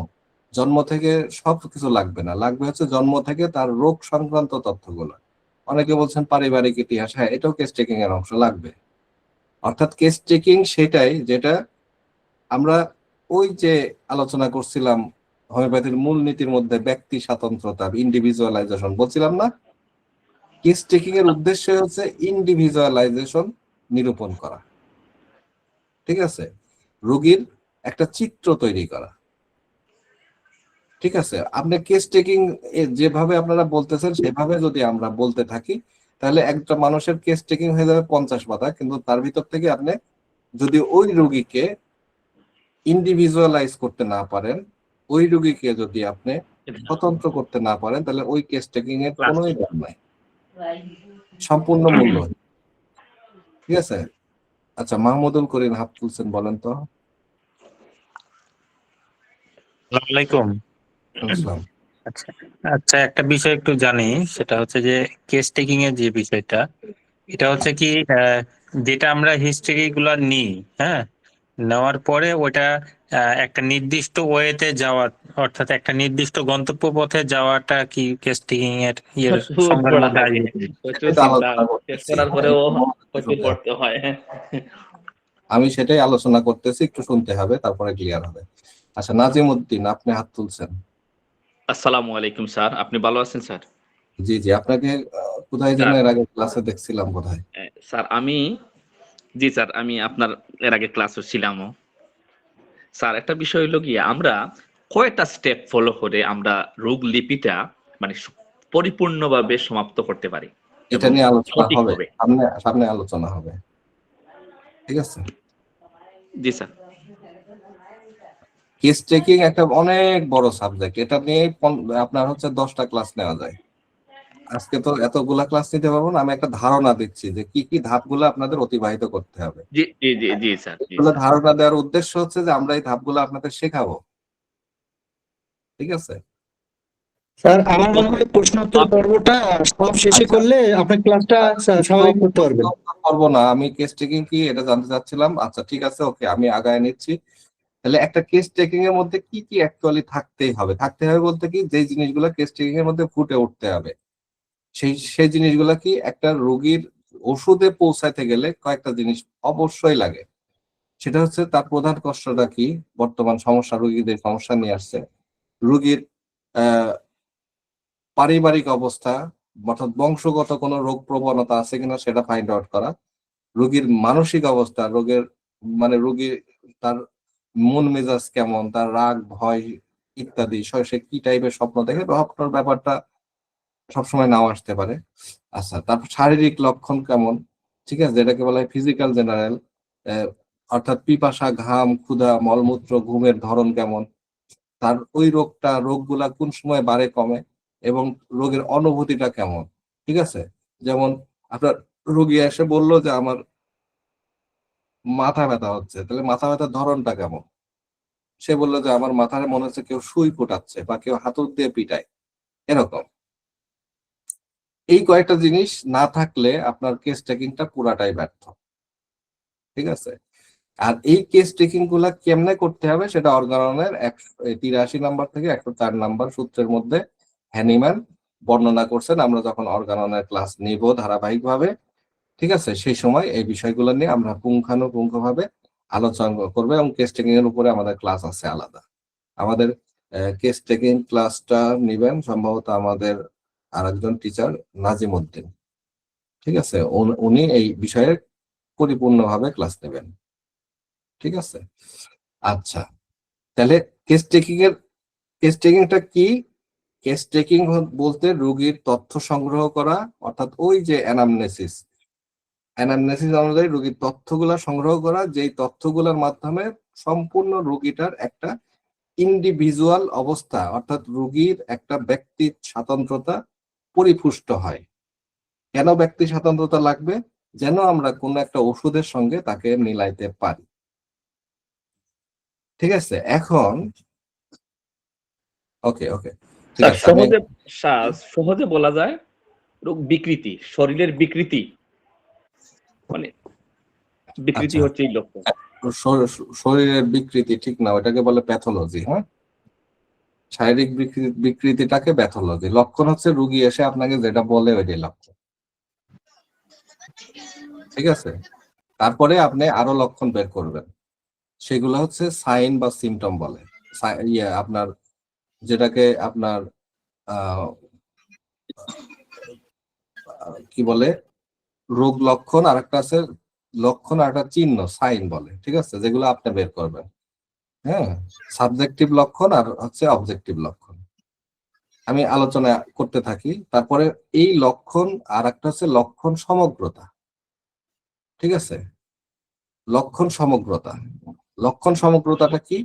জন্ম থেকে সব কিছু লাগবে না, লাগবে হচ্ছে জন্ম থেকে তার রোগ সংক্রান্ত তথ্যগুলো। অনেকে বলছেন পারিবারিক ইতিহাস, হ্যাঁ এটাও কেস টেকিং এর অংশ লাগবে। অর্থাৎ কেস টেকিং সেটাই যেটা আমরা ওই যে আলোচনা করছিলাম হোমিওপ্যাথির মূল নীতির মধ্যে ব্যক্তি স্বাতন্ত্রতা, ইন্ডিভিজুয়ালাইজেশন বলছিলাম না, কেস টেকিং এর উদ্দেশ্য হচ্ছে ইন্ডিভিজুয়ালাইজেশন নিরূপণ করা, ঠিক আছে, রোগীর একটা চিত্র তৈরি করা, ঠিক আছে। আপনি কেস টেকিং যেভাবে আপনারা বলতেছেন সেভাবে যদি আমরা বলতে থাকি তাহলে একটা মানুষের কেস টেকিং হয়ে যাবে 50 পাতা, কিন্তু তার ভিতর থেকে আপনি যদি ওই রোগীকে ইন্ডিভিজুয়ালাইজ করতে না পারেন, ওই রোগীকে যদি আপনি স্বতন্ত্র করতে না পারেন, তাহলে ওই কেস টেকিং এর কোনোই দাম নাই, সম্পূর্ণ মূল্য, ঠিক আছে। আচ্ছা, মাহমুদুল করিম হাত তুলছেন, বলেন তো। আসসালামু আলাইকুম। আসসালাম। আচ্ছা আচ্ছা, একটা বিষয় একটু জানি, সেটা হচ্ছে যে কেস টেকিং এর যে বিষয়টা, এটা হচ্ছে কি যেটা আমরা হিস্ট্রি গুলা নিই, হ্যাঁ, নেওয়ার পরে ওটা একটা নির্দিষ্ট ওয়েতে যাওয়া, অর্থাৎ একটা নির্দিষ্ট গন্তব্য পথে যাওয়াটা কি কেস টেকিং এর প্রচুর সংজ্ঞার পড়া মধ্যে লাগে, আসবে? প্রচুর এটা চিন্তা আলোচনা শেষ করতেছি, করার পরেও প্রচুর পড়তে হয়। আমি সেটাই আলোচনা করতেছি, একটু শুনতে হবে তারপরে ক্লিয়ার হবে। আচ্ছা, নাজিম উদ্দিন আপনি হাত তুলছেন। আসসালামু আলাইকুম স্যার, আপনি ভালো আছেন স্যার? জি জি, আপনাকে কোথায় যেন স্যার এর আগে ক্লাসে দেখছিলাম বোধহয়। স্যার জি স্যার, আমি আপনার এর আগে ক্লাসও ছিলামও। স্যার একটা বিষয় হলো গিয়ে আমরা কয়টা স্টেপ ফলো করে আমরা রোগ লিপিটা মানে পরিপূর্ণভাবে সমাপ্ত করতে পারি এটা এবং নিয়ে আলোচনা হবে, সঠিকভাবে? সামনে সামনে আলোচনা হবে, ঠিক আছে। জি স্যার। কেস টেকিং একটা অনেক বড় সাবজেক্ট, এটা নিয়ে আপনার হচ্ছে 10টা ক্লাস নেওয়া যায়। আজকে তো এতগুলা ক্লাস নিতে পারবো না, আমি একটা ধারণা দিচ্ছি যে কি কি ধাপগুলো আপনাদের অতিবাহিত করতে হবে। জি জি জি জি স্যার, জি এগুলো স্যার। ধারণা দেওয়ার উদ্দেশ্য হচ্ছে যে আমরা এই ধাপগুলো আপনাদের শেখাবো, ঠিক আছে। স্যার আমার মনে হয় প্রশ্নোত্তর পর্বটা সব শেষে আচ্ছা, করলে আপনার ক্লাসটা স্বাভাবিক করতে পারবেন। করবো না, আমি কেস টেকিং কি এটা জানতে চাচ্ছিলাম। আচ্ছা ঠিক আছে, ওকে, আমি আগায় নিচ্ছি। তাহলে একটা কেস টেকিং এর মধ্যে কি কি অ্যাকচুয়ালি থাকতেই হবে, থাকতে হবে বলতে কি, যে জিনিসগুলো কেস টেকিং এর মধ্যে ফুটে উঠতে হবে, সেই জিনিসগুলো কি, একটা রোগীর ওষুধে পৌঁছাইতে গেলে কয়েকটা জিনিস অবশ্যই লাগে। সেটা হচ্ছে তার প্রধান কষ্টটা কি, বর্তমান সমস্যা, রোগীদের সমস্যা নিয়ে আসছে, রোগীর আহ পারিবারিক অবস্থা, অর্থাৎ বংশগত কোনো রোগ প্রবণতা আছে কিনা সেটা ফাইন্ড আউট করা, রোগীর মানসিক অবস্থা, রোগের মানে রোগীর তার মন মেজাজ কেমন, তার রাগ ভয় ইত্যাদি, সে কি টাইপের স্বপ্ন দেখে, স্বপ্নের ব্যাপারটা সবসময় নাও আসতে পারে। আচ্ছা, তারপর শারীরিক লক্ষণ কেমন, ঠিক আছে, যেটাকে বলা হয় ফিজিক্যাল জেনারেল, অর্থাৎ পিপাসা, ঘাম, ক্ষুধা, মলমূত্র, ঘুমের ধরন কেমন, তার ওই রোগগুলা কোন সময় বাড়ে কমে, এবং রোগের অনুভূতিটা কেমন, ঠিক আছে। যেমন আপনার রোগী এসে বললো যে আমার মাথা ব্যথা হচ্ছে, তাহলে মাথা ব্যথার ধরনটা কেমন, সে বললো যে আমার মাথায় মনে হচ্ছে কেউ সুই ফোটাচ্ছে বা কেউ হাতুড় দিয়ে পিটায়, এরকম। এই কয়েকটা জিনিস না থাকলে আপনার কেস টেকিংটা পুরাটাই ব্যর্থ, ঠিক আছে। আর এই কেস টেকিং গুলা কেমনে করতে হবে সেটা অর্গাননের 83 নাম্বার থেকে 104 নাম্বার সূত্রের মধ্যে হ্যানিম্যান বর্ণনা করছেন। আমরা যখন অর্গাননের ক্লাস নিব ধারাবাহিকভাবে, ঠিক আছে, সেই সময় এই বিষয়গুলো নিয়ে আমরা পুঙ্খানুপুঙ্খভাবে আলোচনা করবো, এবং কেস টেকিং এর উপরে আমাদের ক্লাস আছে আলাদা। আমাদের কেস টেকিং ক্লাসটা নিবেন সম্ভবত আমাদের আরেকজন টিচার নাজিম উদ্দিন, ঠিক আছে, উনি এই বিষয়ে পরিপূর্ণভাবে ক্লাস নেবেন, ঠিক আছে। আচ্ছা, তাহলে কেস টেকিংটা কি? কেস টেকিং বলতে রোগীর তথ্য সংগ্রহ করা, অর্থাৎ ওই যে অ্যানামনেসিস অনুযায়ী রোগীর তথ্যগুলা সংগ্রহ করা, যেই তথ্যগুলোর মাধ্যমে সম্পূর্ণ রোগীটার একটা ইন্ডিভিজুয়াল অবস্থা, অর্থাৎ রোগীর একটা ব্যক্তি স্বাতন্ত্রতা পরিপুষ্ট হয়। কেন ব্যক্তি স্বাতন্ত্রতা লাগবে? যেন আমরা কোনো একটা ওষুধের সঙ্গে তাকে মিলাইতে পারি, ঠিক আছে। এখন ওকে ওকে, ঠিক স্যার আছে, আমি সহজে বলা যায় রোগ বিকৃতি, শরীরের বিকৃতি, মানে বিকৃতি আচ্ছা, হচ্ছে এই লক্ষণ। শরীরের বিকৃতি ঠিক না, ওটাকে বলে প্যাথোলজি। হ্যাঁ, শারীরিক বিকৃতিটাকে প্যাথোলজি, লক্ষণ হচ্ছে রুগী এসে আপনাকে যেটা বলে ওইটাই লক্ষণ, ঠিক আছে। তারপরে আপনি আরো লক্ষণ বের করবেন, সেগুলো হচ্ছে সাইন বা সিমটম বলে। আপনার যেটাকে আপনার আহ কি বলে, রোগ লক্ষণ, আর একটা আছে লক্ষণ, আর একটা চিহ্ন সাইন বলে, ঠিক আছে, যেগুলো আপনি বের করবেন। হ্যাঁ, সাবজেক্টিভ লক্ষণ আর হচ্ছে অবজেক্টিভ লক্ষণ, আমি আলোচনা করতে থাকি। তারপরে এই লক্ষণ, আর একটা হচ্ছে লক্ষণ সমগ্রতা, ঠিক আছে। লক্ষণ সমগ্রতাটা কি?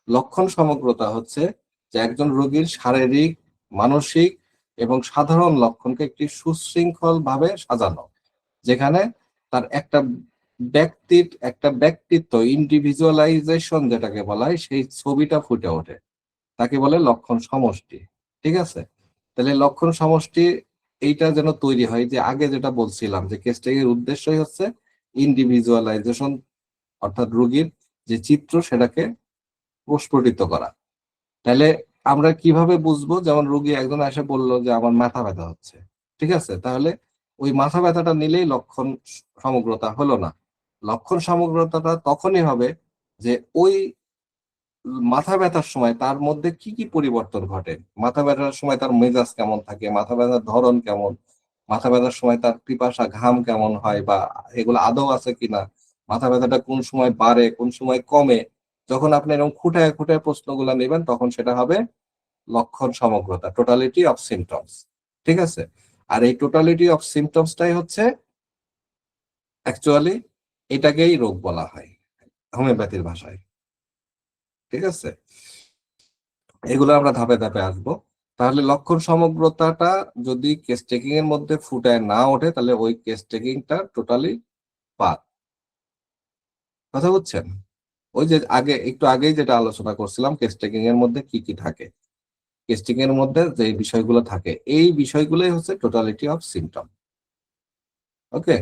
লক্ষণ সমগ্রতা হচ্ছে যে একজন রোগীর শারীরিক, মানসিক এবং সাধারণ লক্ষণকে একটি সুশৃঙ্খল ভাবে সাজানো, যেখানে তার একটা ব্যক্তিত্ব, ইন্ডিভিজুয়ালাইজেশন যেটাকে বলা হয়, সেই ছবিটা ফুটে ওঠে, তাকে বলে লক্ষণ সমষ্টি, ঠিক আছে। তাহলে লক্ষণ সমষ্টি এইটা যেন তৈরি হয়, যে আগে যেটা বলছিলাম যে কেস টেকিংয়ের উদ্দেশ্যই হচ্ছে ইন্ডিভিজুয়ালাইজেশন, অর্থাৎ রোগীর যে চিত্র সেটাকে প্রস্ফুটিত করা। তাহলে আমরা কিভাবে বুঝবো? যেমন রোগী একজন এসে বললো যে আমার মাথা ব্যথা হচ্ছে, ঠিক আছে, তাহলে ওই মাথা ব্যথাটা নিলেই লক্ষণ সমগ্রতা হলো না। লক্ষণ সমগ্রতাটা তখনই হবে যে ওই মাথা ব্যথার সময় তার মধ্যে কি কি পরিবর্তন ঘটে, মাথা ব্যথার সময় তার মেজাজ কেমন থাকে, মাথা ব্যথার ধরন কেমন, মাথা ব্যথার সময় তার পিপাসা ঘাম কেমন হয় বা এগুলো আদৌ আছে কিনা, মাথা ব্যথাটা কোন সময় বাড়ে কোন সময় কমে, যখন আপনি এরকম খুঁটায় খুঁটায় প্রশ্নগুলো নেবেন তখন সেটা হবে লক্ষণ সমগ্রতা, টোটালিটি অফ সিমটমস। ঠিক আছে, আর এই টোটালিটি অফ সিমটমসটাই হচ্ছে অ্যাকচুয়ালি এটাকেই রোগ বলা হয় হোমিওপ্যাথির ভাষায়। ঠিক আছে, এগুলো আমরা ধাপে ধাপে আসবো। তাহলে লক্ষণ সমগ্রতাটা যদি কেস টেকিং এর মধ্যে ফুটায় না ওঠে তাহলে ওই কেস টেকিংটা টোটালি বাদ। কথা বুঝছেন? ওই যে একটু আগেই যেটা আলোচনা করছিলাম কেস টেকিং এর মধ্যে কি কি থাকে, কেস টেকিং এর মধ্যে যে বিষয়গুলো থাকে এই বিষয়গুলোই হচ্ছে টোটালিটি অফ সিমটম। ওকে,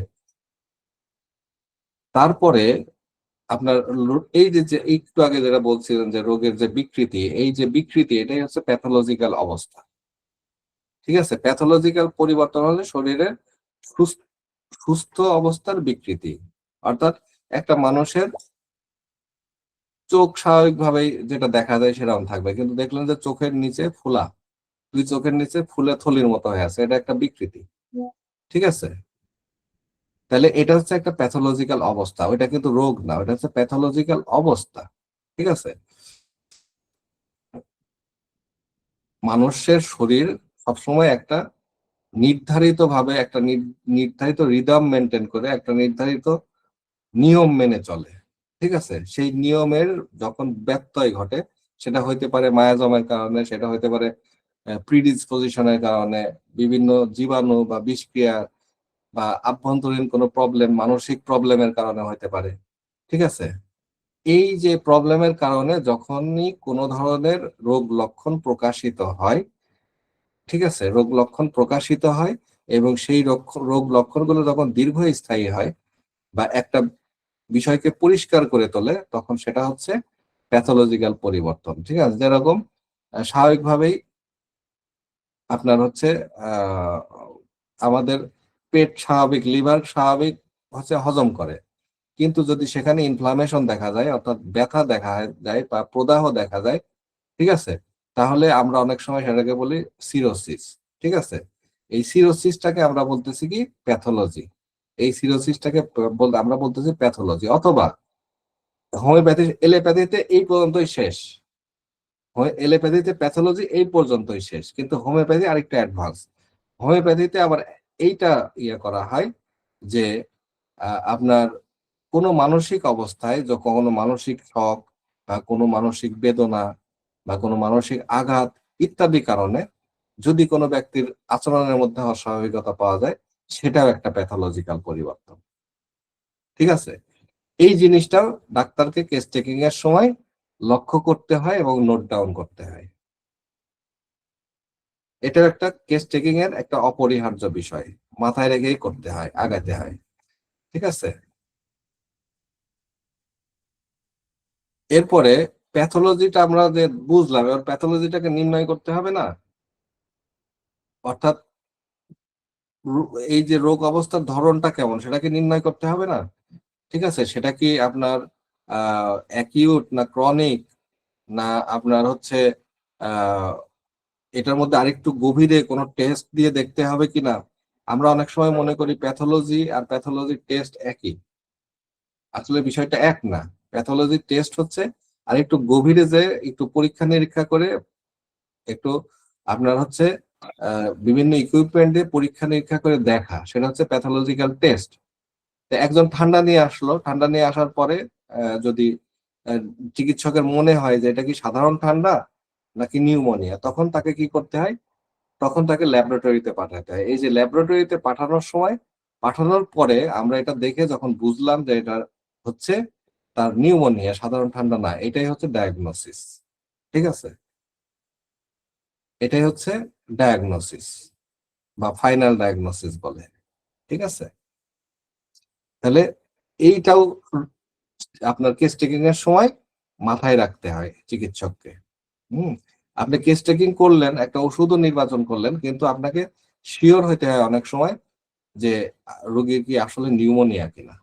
তারপরে আপনার এই যে একটু আগে যেটা বলছিলেন যে রোগের যে বিকৃতি, এই যে বিকৃতি এটাই হচ্ছে প্যাথোলজিক্যাল অবস্থা। ঠিক আছে, প্যাথোলজিক্যাল পরিবর্তন হলে শরীরের সুস্থ অবস্থার বিকৃতি, অর্থাৎ একটা মানুষের চোখ স্বাভাবিকভাবেই যেটা দেখা যায় সেরকম থাকবে, কিন্তু দেখলেন যে চোখের নিচে ফোলা, দুই চোখের নিচে ফুলে থলির মতো হয়ে আছে, এটা একটা বিকৃতি। ঠিক আছে, তাহলে এটা হচ্ছে একটা প্যাথোলজিক্যাল অবস্থা, ওইটা কিন্তু রোগ না, ওটা হচ্ছে প্যাথোলজিক্যাল অবস্থা। ঠিক আছে, মানুষের শরীর সবসময় একটা নির্ধারিত ভাবে একটা নির্ধারিত রিদম মেনটেন করে একটা নির্ধারিত নিয়ম মেনে চলে। ঠিক আছে, সেই নিয়মের যখন ব্যত্যয় ঘটে সেটা হইতে পারে মায়াজমের কারণে, সেটা হইতে পারে প্রিডিসপোজিশনের কারণে, বিভিন্ন জীবাণু বা বিষক্রিয়া বা আভ্যন্তরীণ কোনো প্রবলেম, মানসিক প্রবলেমের কারণে হইতে পারে। ঠিক আছে, এই যে প্রবলেমের কারণে যখনই কোনো ধরনের রোগ লক্ষণ প্রকাশিত হয়, ঠিক আছে, রোগ লক্ষণ প্রকাশিত হয় এবং সেই রোগ লক্ষণগুলো যখন দীর্ঘস্থায়ী হয় বা একটা বিষয়কে পরিষ্কার করে তোলে তখন সেটা হচ্ছে প্যাথোলজিক্যাল পরিবর্তন। ঠিক আছে, যেরকম স্বাভাবিকভাবেই আপনার হচ্ছে আমাদের পেট স্বাভাবিক, লিভার স্বাভাবিক হচ্ছে হজম করে, কিন্তু যদি সেখানে ইনফ্লামেশন দেখা যায় অর্থাৎ ব্যথা দেখা যায় বা প্রদাহ দেখা যায়, ঠিক আছে, তাহলে আমরা অনেক সময় সেটাকে বলি সিরোসিস। ঠিক আছে, এই সিরোসিসটাকে আমরা বলতেছি কি প্যাথোলজি, এই সিরোসিসটাকে আমরা বলতেছি প্যাথোলজি। অথবা হোমিওপ্যাথি এলোপ্যাথিতে এই পর্যন্তই শেষ, এলোপ্যাথিতে প্যাথোলজি এই পর্যন্তই শেষ, কিন্তু হোমিওপ্যাথি আরেকটা অ্যাডভান্স। হোমিওপ্যাথিতে আবার এইটা করা হয় যে আপনার কোনো মানসিক অবস্থায় যখন কোনো মানসিক শক বা কোনো মানসিক বেদনা বা কোনো মানসিক আঘাত ইত্যাদি কারণে যদি কোনো ব্যক্তির আচরণের মধ্যে অস্বাভাবিকতা পাওয়া যায় সেটাও একটা প্যাথোলজিক্যাল পরিবর্তন। ঠিক আছে, এই জিনিসটাও ডাক্তারকে কেস টেকিং এর সময় লক্ষ্য করতে হয় এবং নোট ডাউন করতে হয়। এটাও একটা কেস টেকিং এর একটা অপরিহার্য বিষয়, মাথায় রেখেই করতে হয়, আগাতে হয়। ঠিক আছে, এরপরে প্যাথোলজিটা আমরা যে বুঝলাম, এবার প্যাথোলজিটাকে নির্ণয় করতে হবে না, অর্থাৎ এই যে রোগ অবস্থার ধরনটা কেমন সেটাকে নির্ণয় করতে হবে না। ঠিক আছে, সেটা কি আপনার অ্যাকিউট না ক্রনিক না আপনার হচ্ছে এটার মধ্যে আরেকটু গভীরে কোনো টেস্ট দিয়ে দেখতে হবে কিনা। আমরা অনেক সময় মনে করি প্যাথোলজি আর প্যাথোলজির টেস্ট একই, আসলে বিষয়টা এক না। প্যাথোলজির টেস্ট হচ্ছে আর একটু গভীরে যে একটু পরীক্ষা নিরীক্ষা করে একটু আপনার হচ্ছে বিভিন্ন ইকুইপমেন্ট দিয়ে পরীক্ষা নিরীক্ষা করে দেখা, সেটা হচ্ছে প্যাথোলজিক্যাল টেস্ট। একজন ঠান্ডা নিয়ে আসলো, ঠান্ডা নিয়ে আসার পরে যদি চিকিৎসকের মনে হয় যে এটা কি সাধারণ ঠান্ডা নাকি নিউমোনিয়া, তখন তাকে কি করতে হয়, তখন তাকে ল্যাবরেটরিতে পাঠাতে হয়। এই যে ল্যাবরেটরিতে পাঠানোর সময়, পাঠানোর পরে আমরা এটা দেখে যখন বুঝলাম যে এটা হচ্ছে তার নিউমোনিয়া, সাধারণ ঠান্ডা না, এটাই হচ্ছে ডায়াগনোসিস। ঠিক আছে, এটাই হচ্ছে ডায়াগনোসিস বা ফাইনাল ডায়াগনোসিস বলে। ঠিক আছে, তাহলে এইটাও আপনার কেস টেকিং এর সময় মাথায় রাখতে হয় চিকিৎসককে। আপনি কেস টেকিং করলেন, একটা ওষুধও নির্বাচন করলেন, কিন্তু আপনাকে শিওর হইতে হয় অনেক সময় যে রোগীর কি আসলে নিউমোনিয়া কিনা।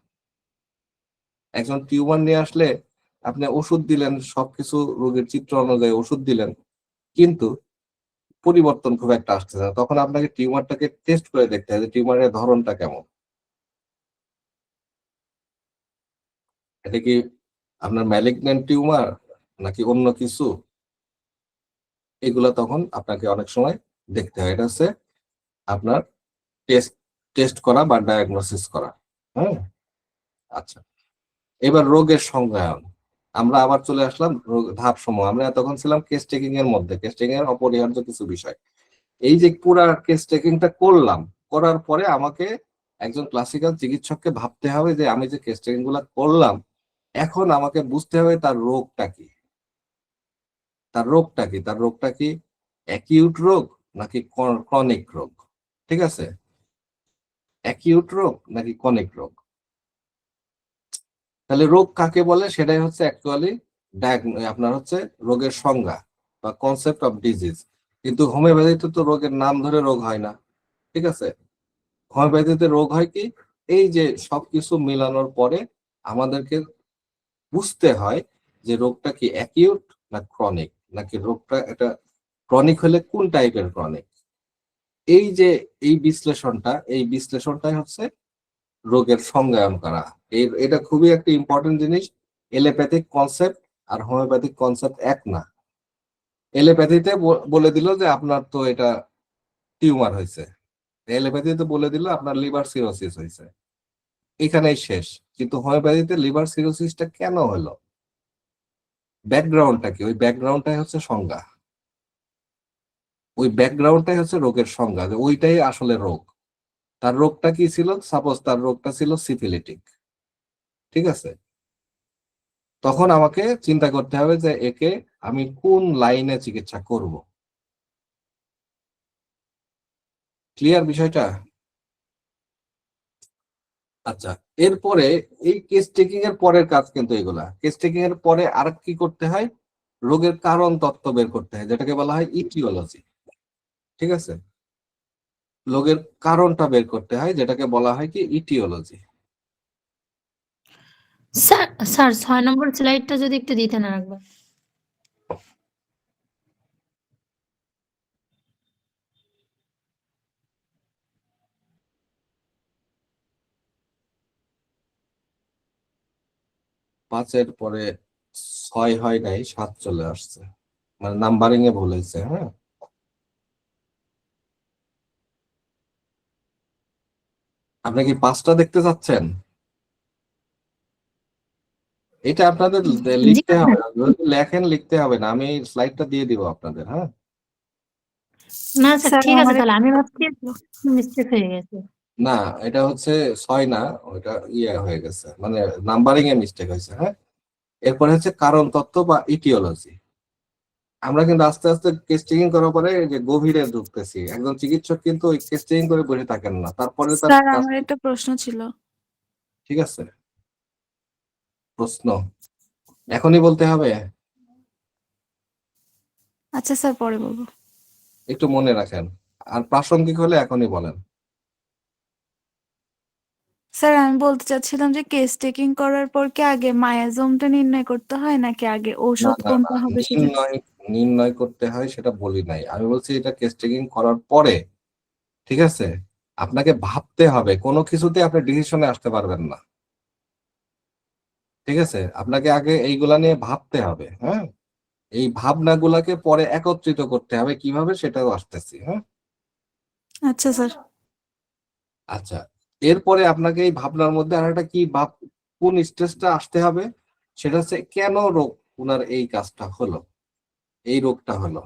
একজন টিউমার নিয়ে আসলে আপনি ওষুধ দিলেন, সবকিছু রোগীর চিত্র অনুযায়ী ওষুধ দিলেন, কিন্তু পরিবর্তন খুব একটা আসতেছে না, তখন আপনাকে টিউমারটাকে টেস্ট করে দেখতে হয় যে টিউমারের ধরনটা কেমন। এটা কি আপনার ম্যালিগন্যান্ট টিউমার নাকি অন্য কিছু, এগুলো তখন আপনাকে অনেক সময় দেখতে হয়। এটা হচ্ছে আপনার টেস্ট টেস্ট করা বা ডায়াগনোসিস করা। হ্যাঁ, আচ্ছা, এবার রোগের সংজ্ঞায়ন। আমরা আবার চলে আসলাম ধাপ সমূহ। আমরা তখন ছিলাম কেস টেকিং এর মধ্যে, কেস টেকিং এর অপরিহার্য কিছু বিষয়। এই যে পুরা কেস টেকিংটা করলাম, করার পরে আমাকে একজন ক্লাসিক্যাল চিকিৎসককে ভাবতে হবে যে আমি যে কেস টেকিং গুলা করলাম, এখন আমাকে বুঝতে হবে তার রোগটা কি। তার রোগটা কি অ্যাকিউট রোগ নাকি ক্রনিক রোগ? ঠিক আছে, অ্যাকিউট রোগ নাকি ক্রনিক রোগ। তাহলে রোগ কাকে বলে সেটাই হচ্ছে অ্যাকচুয়ালি আপনার হচ্ছে রোগের সংজ্ঞা বা কনসেপ্ট অফ ডিজিজ। কিন্তু হোমিওপ্যাথিতে তো রোগের নাম ধরে রোগ হয় না। ঠিক আছে, হোমিওপ্যাথিতে রোগ হয় কি, এই যে সবকিছু মিলানোর পরে আমাদেরকে বুঝতে হয় যে রোগটা কি অ্যাকিউট না ক্রনিক, নাকি রোগটা এটা ক্রনিক হলে কোন টাইপের ক্রনিক। এই যে এই বিশ্লেষণটাই হচ্ছে রোগের সংজ্ঞায়ন করা। এটা খুবই একটা ইম্পর্টেন্ট জিনিস। এলোপ্যাথিক কনসেপ্ট আর হোমিওপ্যাথিক কনসেপ্ট এক না। এলোপ্যাথিতে বলে দিল যে আপনার তো এটা টিউমার হয়েছে, এলোপ্যাথিতে বলে দিল আপনার লিভার সিরোসিস হয়েছে, এখানেই শেষ। কিন্তু হোমিওপ্যাথিতে লিভার সিরোসিসটা কেন হলো, ব্যাকগ্রাউন্ডটা কি, ওই ব্যাকগ্রাউন্ডটাই হচ্ছে সংজ্ঞা। ওই ব্যাকগ্রাউন্ডটাই হচ্ছে রোগের সংজ্ঞা, যে ওইটাই আসলে রোগ। তার রোগটা কি ছিল, সাপোজ তার রোগটা ছিল সিফিলিটিক, ঠিক আছে, তখন আমাকে চিন্তা করতে হবে যে একে আমি কোন লাইনে চিকিৎসা করব। ক্লিয়ার বিষয়টা? আচ্ছা, এরপরে এই কেস টেকিং এর পরের কাজ কিন্তু এগুলা। কেস টেকিং এর পরে আর কি করতে হয়, রোগের কারণ তত্ত্ব বের করতে হয়, যেটাকে বলা হয় ইটিওলজি। ঠিক আছে, রোগের কারণটা বের করতে হয়, যেটাকে বলা হয় কি ইটিওলজি। স্যার স্যার 6 নম্বর স্লাইডটা যদি একটু দিতেন আরেকবার। পাঁচের পরে 6 হয় নাই, 7 চলে আসছে, মানে নাম্বারিং এ ভুল হয়েছে। হ্যাঁ, আপনি কি 5টা দেখতে চাচ্ছেন? এটা আপনাদের জি লিখতে হবে, স্যার। যদি লেখেন লিখতে হবে না, আমি স্লাইডটা দিয়ে দিব আপনাদের। হ্যাঁ, না স্যার স্যার ঠিক আছে, আমার তাহলে আমি ভাবছি মিস্টেক হয়ে গেছে। না এটা হচ্ছে 6 না, ওইটা ইয়ে হয়ে গেছে, মানে নাম্বারিং এ মিস্টেক হয়েছে। হ্যাঁ, এরপরে হচ্ছে কারণ তত্ত্ব বা ইটিওলজি। আমরা কিন্তু আস্তে আস্তে কেস টেকিং করার পরে এই যে গভীরে ঢুকতেছি। একজন চিকিৎসক কিন্তু ওই কেস টেকিং করে বসে থাকেন না, তারপরে তার স্যার কাজ। আমার একটা প্রশ্ন ছিল। ঠিক আছে, প্রশ্ন এখনই বলতে হবে? আচ্ছা স্যার পরে বলবো। একটু মনে রাখেন, আর প্রাসঙ্গিক হলে এখনই বলেন। স্যার আমি বলতে চাচ্ছিলাম যে কেস টেকিং করার পর কি আগে মায়াজমটা নির্ণয় করতে হয় নাকি আগে না ঔষধ না না, কোনটা হবে সেটা? নির্ণয় করতে হয় সেটা বলি নাই। আমি বলছি এটা কেস টেকিং করার পরে, ঠিক আছে, আপনাকে ভাবতে হবে, কোনো কিছুতে আপনি ডিসিশনে আসতে পারবেন না। ঠিক আছে, আপনাকে আগে এইগুলা নিয়ে ভাবতে হবে। হ্যাঁ, এই ভাবনাগুলাকে পরে একত্রিত করতে হবে, কিভাবে সেটাও আসতেছি। হ্যাঁ, আচ্ছা স্যার। আচ্ছা, এরপরে আপনাকে এই ভাবনার মধ্যে আর একটা কি কোন স্টেজটা আসতে হবে, সেটা হচ্ছে কেন রোগ উনার এই কাজটা হলো, এই রোগটা হলো,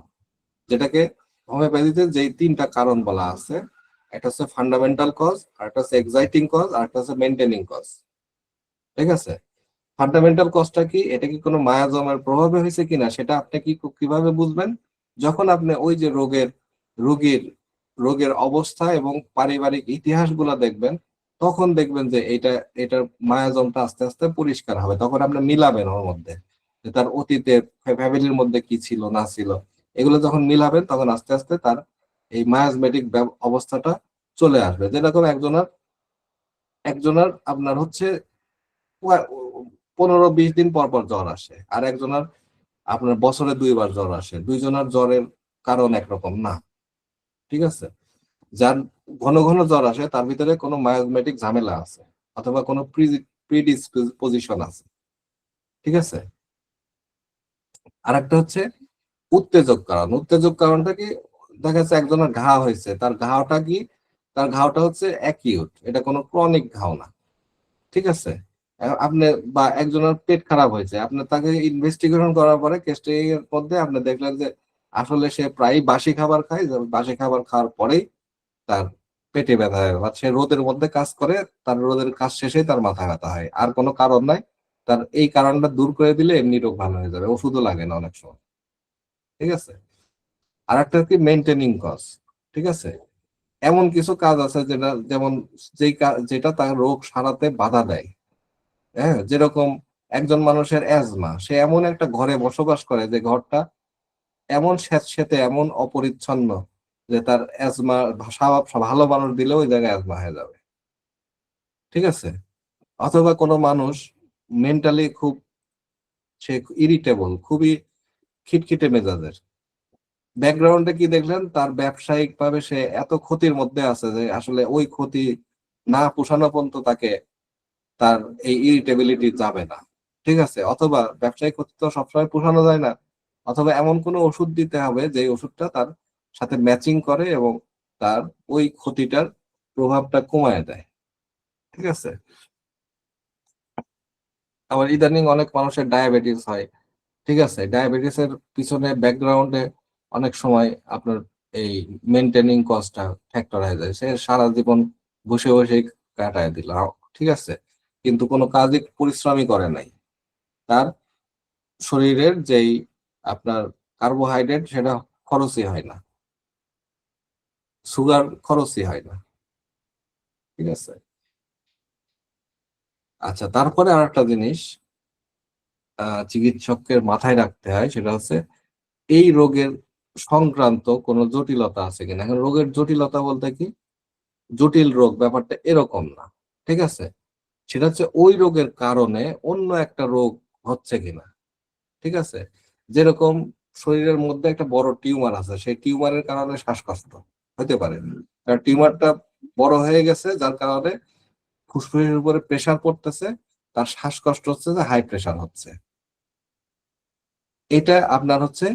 যেটাকে হোমিওপ্যাথিতে যে 3টা কারণ বলা আছে, একটা হচ্ছে ফান্ডামেন্টাল কজ, আর একটা হচ্ছে এক্সাইটিং কজ, আর একটা হচ্ছে মেইনটেনিং কজ। ঠিক আছে, ফান্ডামেন্টাল কজটা কি, এটা কি কোনো মায়াজমের প্রভাবে হয়েছে কিনা সেটা আপনি কিভাবে বুঝবেন, যখন আপনি ওই যে রোগীর রোগের অবস্থা এবং পারিবারিক ইতিহাসগুলো দেখবেন, তখন দেখবেন যে এটার মায়াজমটা আস্তে আস্তে পরিষ্কার হবে। তখন আপনি মিলাবেন ওর মধ্যে যে তার অতীতের ফ্যামিলির মধ্যে কি ছিল না ছিল, এগুলো যখন মিলাবেন তখন আস্তে আস্তে তার এই মায়াজমেটিক অবস্থাটা চলে আসবে। যেরকম একজনের আপনার হচ্ছে 15-20 দিন পর পর জ্বর আসে, আর একজনের আপনার বছরে 2 বার জ্বর আসে। দুইজনের জ্বরের কারণ একরকম না, ঠিক আছে? যার ঘন ঘন জ্বর আসে তার ভিতরে কোনো মায়োজমেটিক ঝামেলা আছে অথবা কোনো প্রিডিসপোজিশন আছে, ঠিক আছে? আর একটা হচ্ছে উত্তেজক কারণ। উত্তেজক কারণটা কি, দেখা যাচ্ছে একজনের ঘা হয়েছে, তার ঘাওটা কি, তার ঘাওটা হচ্ছে অ্যাকিউট, এটা কোনো ক্রনিক ঘাও না, ঠিক আছে? আপনি বা একজনের পেট খারাপ হয়েছে, আপনি তাকে ইনভেস্টিগেশন করার পরে কেসটা এর মধ্যে আপনি দেখলেন যে আসলে সে প্রায় বাসি খাবার খায়, বাসি খাবার খাওয়ার পরেই তার পেটে ব্যথা হয়, বা সে রোদের মধ্যে কাজ করে, তার রোদের কাজ শেষে তার মাথা ব্যথা হয়, আর কোনো কারণ নাই। তার এই কারণটা দূর করে দিলে এমনি রোগ ভালো হয়ে যাবে, ওষুধও লাগে না অনেক সময়, ঠিক আছে? আর একটা কি মেনটেনিং কজ, ঠিক আছে? এমন কিছু কাজ আছে যেটা, যেমন যেটা তার রোগ সারাতে বাধা দেয়। হ্যাঁ, যেরকম একজন মানুষের অ্যাজমা, সে এমন একটা ঘরে বসবাস করে যে ঘরটা এমন স্যাঁতসেঁতে, এমন অপরিচ্ছন্ন যে তার অ্যাজমা, ভালো মানুষ দিলেও ওই জায়গায় অ্যাজমা হয়ে যাবে, ঠিক আছে? অথবা কোনো মানুষ মেন্টালি খুব, সে ইরিটেবল, খুবই খিটখিটে মেজাজের, ব্যাকগ্রাউন্ডে কি দেখলেন, তার ব্যবসায়িক ভাবে সে এত ক্ষতির মধ্যে আছে যে আসলে ওই ক্ষতি না পোষানো পর্যন্ত তাকে, তার এই ইরিটেবিলিটি যাবে না, ঠিক আছে? অথবা ব্যবসায়িক ক্ষতি তো সবসময় পোষানো যায় না, অথবা এমন কোনো ওষুধ দিতে হবে যে ওষুধটা তার সাথে ম্যাচিং করে এবং তার ওই ক্ষতিটার প্রভাবটা কমায় দেয়, ঠিক আছে? আবার ইদানিং অনেক মানুষের ডায়াবেটিস হয়, ঠিক আছে? ডায়াবেটিসের পিছনে ব্যাকগ্রাউন্ডে অনেক সময় আপনার এই মেনটেনিং কস্টটা ফ্যাক্টর হয়ে যায়, সে সারা জীবন বসে বসে কাটায় দিল, ঠিক আছে? কিন্তু কোনো কাজই পরিশ্রমই করে নাই, তার শরীরের যেই আপনার কার্বোহাইড্রেট সেটা খরচই হয় না, সুগার খরচই হয় না, ঠিক আছে? আচ্ছা, তারপরে আর একটা জিনিস চিকিৎসকের মাথায় রাখতে হয়, সেটা হচ্ছে এই রোগের সংক্রান্ত কোনো জটিলতা আছে কিনা। এখন রোগের জটিলতা বলতে কি, জটিল রোগ ব্যাপারটা এরকম না, ঠিক আছে? সেটা হচ্ছে ওই রোগের কারণে অন্য একটা রোগ হচ্ছে কিনা, ঠিক আছে? যেরকম শরীরের মধ্যে একটা বড় টিউমার আছে, সেই টিউমারের কারণে শ্বাসকষ্ট হতে পারে, কারণ টিউমারটা বড় হয়ে গেছে, যার কারণে ফুসফুসের উপরে প্রেসার পড়তেছে, তার শ্বাসকষ্ট হচ্ছে, যে হাই প্রেসার হচ্ছে। এটা আপনার হচ্ছে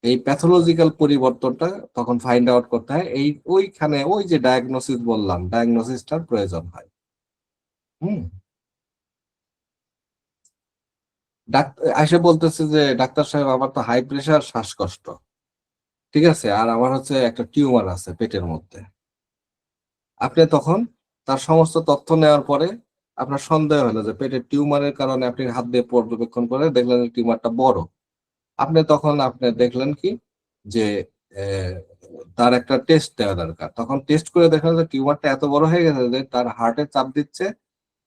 এই প্যাথোলজিক্যাল পরিবর্তনটা তখন ফাইন্ড আউট করতে হয়, এই ওইখানে ওই যে ডায়াগনোসিস বললাম, ডায়াগনোসিসটার প্রয়োজন হয়। হুম, ডাক্তার এসে বলতেছে যে ডাক্তার সাহেব আমার তো হাই প্রেসার, শ্বাসকষ্ট, ঠিক আছে, আর আমার হচ্ছে একটা টিউমার আছে পেটের মধ্যে। আপনি তখন তার সমস্ত তথ্য নেওয়ার পরে আপনার সন্দেহ হলো যে পেটের টিউমারের কারণে, আপনি হাত দিয়ে পর্যবেক্ষণ করে দেখলেন যে টিউমারটা বড়, আপনি তখন দেখলেন কি যে তার একটা টেস্ট দেওয়া দরকার। তখন টেস্ট করে দেখলেন যে টিউমারটা এত বড় হয়ে গেছে যে তার হার্টে চাপ দিচ্ছে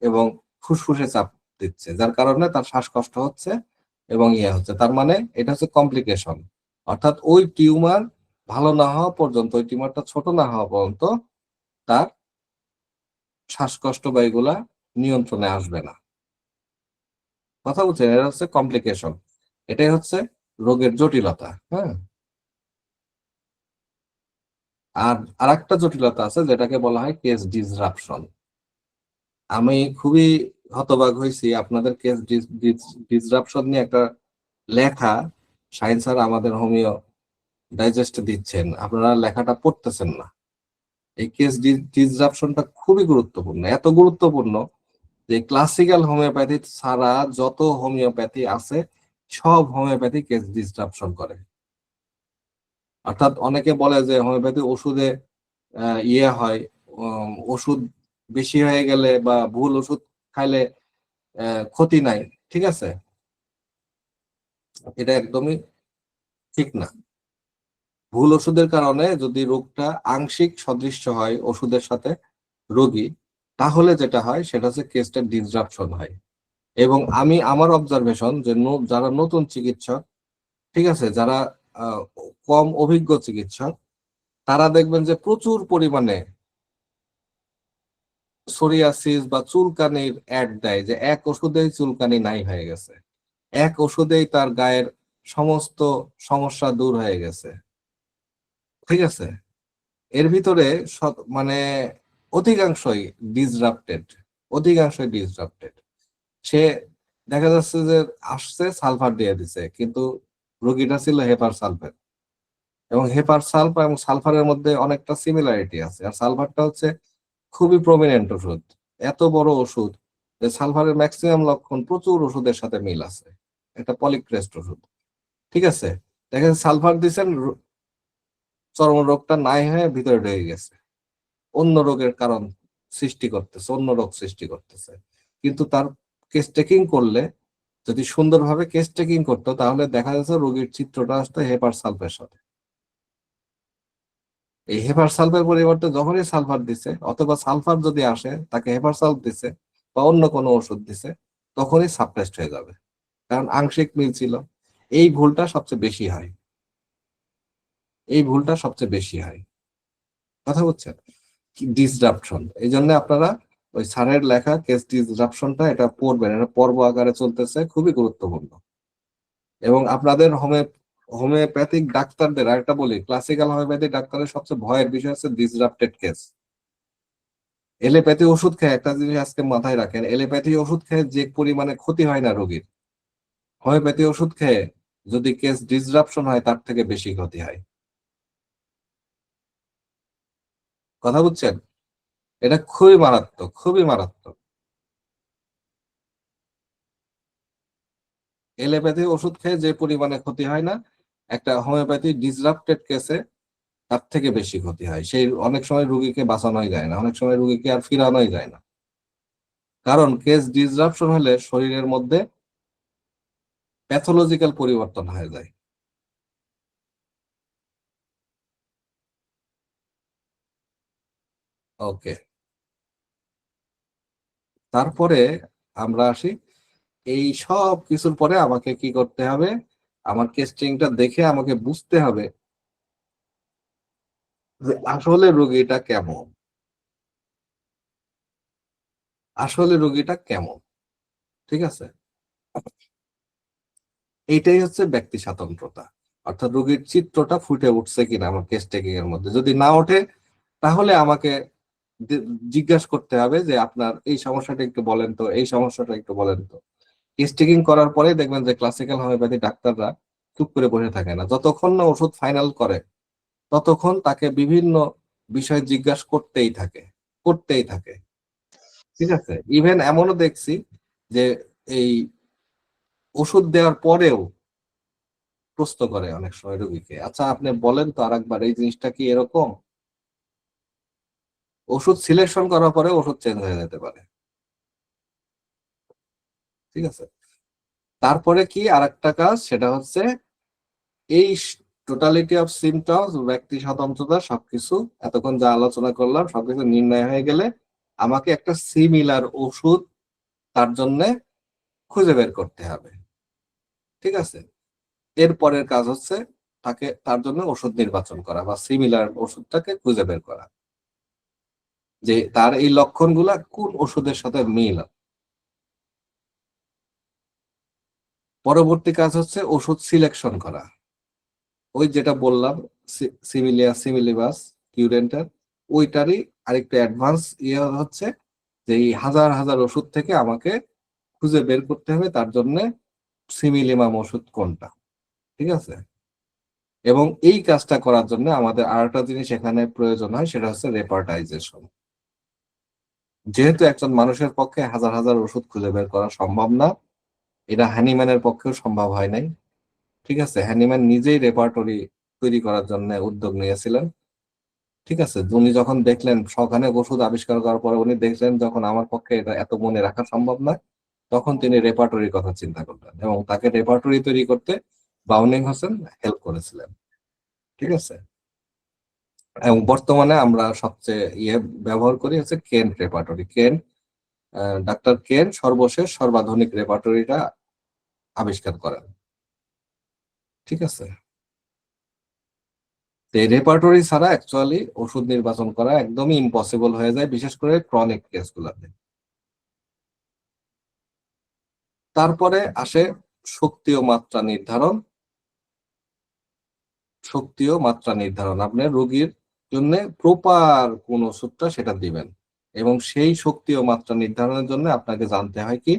এবং ফুসফুসে চাপ দিচ্ছে, যার কারণে তার শ্বাসকষ্ট হচ্ছে এবং ইয়ে হচ্ছে। তার মানে এটা হচ্ছে কমপ্লিকেশন, অর্থাৎ ওই টিউমার ভালো না হওয়া পর্যন্ত, ওই টিউমারটা ছোট না হওয়া পর্যন্ত তার শ্বাসকষ্ট বা এগুলা নিয়ন্ত্রণে আসবে না। কথা বলছেন? এটা হচ্ছে কমপ্লিকেশন, এটাই হচ্ছে রোগের জটিলতা। হ্যাঁ, আর আরেকটা জটিলতা আছে যেটাকে বলা হয় কেস ডিসরাপশন। আমি খুবই হতবাক হয়েছি, আপনাদের কেস ডিসরাপশন নিয়ে একটা লেখা শাহিন স্যার আমাদের হোমিও ডাইজেস্টে দিচ্ছেন, আপনারা লেখাটা পড়তেছেন না। এই কেস ডিসরাপশনটা খুবই গুরুত্বপূর্ণ, এত গুরুত্বপূর্ণ যে ক্লাসিক্যাল হোমিওপ্যাথি ছাড়া যত হোমিওপ্যাথি আছে সব হোমিওপ্যাথি কেস ডিসরাপশন করে। অর্থাৎ অনেকে বলে যে হোমিওপ্যাথি ওষুধে ইয়ে হয়, ওষুধ বেশি হয়ে গেলে বা ভুল ওষুধ খাইলে ক্ষতি নাই, ঠিক আছে? এটা একদমই ঠিক না। ভুল ওষুধের কারণে যদি রোগটা আংশিক সদৃশ্য হয় ওষুধের সাথে রোগী, তাহলে যেটা হয় সেটা হচ্ছে কেসটা ডিসরাপশন হয়। এবং আমি আমার অবজারভেশন যে যারা নতুন চিকিৎসক, ঠিক আছে, যারা কম অভিজ্ঞ চিকিৎসক, তারা দেখবেন যে প্রচুর পরিমাণে সোরিয়াসিস বা চুলকানির অ্যাড দেয় যে এক ওষুধেই চুলকানি নাই হয়ে গেছে, এক ওষুধেই তার গায়ের সমস্ত সমস্যা দূর হয়ে গেছে। ঠিক আছে, এর ভিতরে মানে অধিকাংশই ডিসরাপ্টেড। সে দেখা যাচ্ছে যে আসছে সালফার দিয়ে দিছে, কিন্তু রোগীটা ছিল হেপার সালফেট, এবং হেপার সালফার এবং সালফারের মধ্যে অনেকটা সিমিলারিটি আছে। আর সালফারটা হচ্ছে খুবই প্রমিনেন্ট ওষুধ, এত বড় ওষুধ যে সালফারের ম্যাক্সিমাম লক্ষণ প্রচুর ওষুধের সাথে মিল আছে, একটা পলিক্রেস্ট ওষুধ। ঠিক আছে, দেখা যাচ্ছে সালফার দিচ্ছেন, চর্মরোগটা নাই হয়ে ভিতরে ঢুকে গেছে, অন্য রোগের কারণ সৃষ্টি করতেছে, অন্য রোগ সৃষ্টি করতেছে। কিন্তু তার কেস টেকিং করলে, যদি সুন্দরভাবে কেস টেকিং করতো, তাহলে দেখা যাচ্ছে রোগীর চিত্রটা আসতো হেপার সালফের সাথে। এই হেপার সালফের পরিবর্তে যখনই সালফার দিছে, অথবা সালফার যদি আসে তাকে হেপার সালফ দিছে বা অন্য কোনো ওষুধ দিছে, তখনই সাপ্রেসড হয়ে যাবে, কারণ আংশিক মিল ছিল। এই ভুলটা সবচেয়ে বেশি হয়। কথা বলছেন, ডিসরাপশন। এই জন্য আপনারা ওই স্যারের লেখা কেস ডিসরাপশনটা এটা পড়বেন, এটা পর্ব আকারে চলতেছে, খুবই গুরুত্বপূর্ণ। এবং আপনাদের হোমিওপ্যাথিক ডাক্তারদের আরেকটা বলি, ক্লাসিক্যাল হোমিওপ্যাথিক ডাক্তারের সবচেয়ে ভয়ের বিষয় হচ্ছে ডিসরাপ্টেড কেস। এলোপ্যাথি ওষুধ খেয়ে, একটা জিনিস আজকে মাথায় রাখেন, এলোপ্যাথি ওষুধ খেয়ে যে পরিমাণে ক্ষতি হয় না রোগীর, হোমিওপ্যাথি ওষুধ খেয়ে যদি কেস ডিসরাপশন হয় তার থেকে বেশি ক্ষতি হয়। কথা বুঝছেন, এটা খুবই মারাত্মক। এলোপ্যাথি ওষুধ খেয়ে যে পরিমাণে ক্ষতি হয় না, একটা হোমিওপ্যাথি ডিসরাপ্টেড কেসে তার থেকে বেশি ক্ষতি হয়। সেই অনেক সময় রুগীকে বাঁচানোই যায় না, অনেক সময় রুগীকে আর ফিরানোই যায় না, কারণ কেস ডিসরাপশন হলে শরীরের মধ্যে প্যাথোলজিক্যাল পরিবর্তন হয়ে যায়। ওকে, তারপরে আমরা আসি, এই সব কিছুর পরে আমাকে কি করতে হবে, আমার কেসটিংটা দেখে আমাকে বুঝতে হবে যে আসলে রোগীটা কেমন। ঠিক আছে, এইটাই হচ্ছে ব্যক্তি স্বাতন্ত্রতা, অর্থাৎ রোগীর চিত্রটা ফুটে উঠছে কিনা আমার কেস টেকিং এর মধ্যে। যদি না ওঠে, তাহলে আমাকে জিজ্ঞাসা করতে হবে যে আপনার এই সমস্যাটা একটু বলেন তো, এই সমস্যাটা একটু বলেন তো। কেস টেকিং করার পরে দেখবেন যে ক্লাসিক্যাল হোমিওপ্যাথি ডাক্তাররা চুপ করে বসে থাকে না, যতক্ষণ না ওষুধ ফাইনাল করে ততক্ষণ তাকে বিভিন্ন বিষয় জিজ্ঞাসা করতেই থাকে। ঠিক আছে, ইভেন এমনও দেখছি যে এই ওষুধ দেওয়ার পরেও প্রশ্ন করে অনেক সময় রোগীকে, আচ্ছা আপনি বলেন তো আরেকবার, এই জিনিসটা কি এরকম। ওষুধ সিলেকশন করার পরে ওষুধ চেঞ্জ হয়ে যেতে পারে। ঠিক আছে, তারপরে কি আরেকটা কাজ, সেটা হচ্ছে এই টোটালিটি অফ সিমটমস, ব্যক্তি স্বতন্ত্রতা, সবকিছু এতক্ষণ যা আলোচনা করলাম সবকিছু নির্ণয় হয়ে গেলে আমাকে একটা সিমিলার ওষুধ তার জন্য খুঁজে বের করতে হবে। ঠিক আছে, এরপরের কাজ হচ্ছে তার জন্য ওষুধ নির্বাচন করা বা সিমিলার ওষুধটাকে খুঁজে বের করা, যে তার এই লক্ষণগুলা কোন ওষুধের সাথে মিল। পরবর্তী কাজ হচ্ছে ওষুধ সিলেকশন করা, ওই যেটা বললাম সিমিলিবাস কিউরেন্টার, ওইটারই আরেকটা অ্যাডভান্স ইয়ে হচ্ছে যে এই হাজার ওষুধ থেকে আমাকে খুঁজে বের করতে হবে তার জন্য সিমিলিমাম ওষুধ কোনটা। ঠিক আছে, এবং এই কাজটা করার জন্য আমাদের আরেকটা জিনিস এখানে প্রয়োজন হয়, সেটা হচ্ছে রেপার্টাইজেশন। যেহেতু একজন মানুষের পক্ষে হাজার ওষুধ খুঁজে বের করা সম্ভব না, এটা হ্যানিম্যানের পক্ষেও সম্ভব হয় নাই। ঠিক আছে, হ্যানিম্যান নিজেই রেপার্টরি তৈরি করার জন্য উদ্যোগ নিয়েছিলেন। ঠিক আছে, উনি যখন দেখলেন শখানেক ওষুধ আবিষ্কার করার পরে উনি দেখলেন যখন আমার পক্ষে এটা এত মনে রাখা সম্ভব না, তখন তিনি রেপার্টরির কথা চিন্তা করলেন এবং তাকে রেপার্টরি তৈরি করতে বাউনিং হোসেন হেল্প করেছিলেন। ঠিক আছে, এবং বর্তমানে আমরা সবচেয়ে ব্যবহার করি হচ্ছে কেন্ট রেপার্টরি। ডাক্তার কেন সর্বশেষ সর্বাধুনিক রেপার্টরিটা আবিষ্কার করেন। ঠিক আছে, তো এই রেপার্টরি ছাড়া অ্যাকচুয়ালি ওষুধ নির্বাচন করা একদমই ইম্পসিবল হয়ে যায়, বিশেষ করে ক্রনিক কেসগুলোতে। তারপরে আসে শক্তি ও মাত্রা নির্ধারণ। শক্তি ও মাত্রা নির্ধারণ, আপনি রোগীর জন্য প্রপার কোন ওষুধটা সেটা দিবেন, এবং সেই শক্তি ও মাত্রা নির্ধারণের জন্য আপনাকে জানতে হয় কি,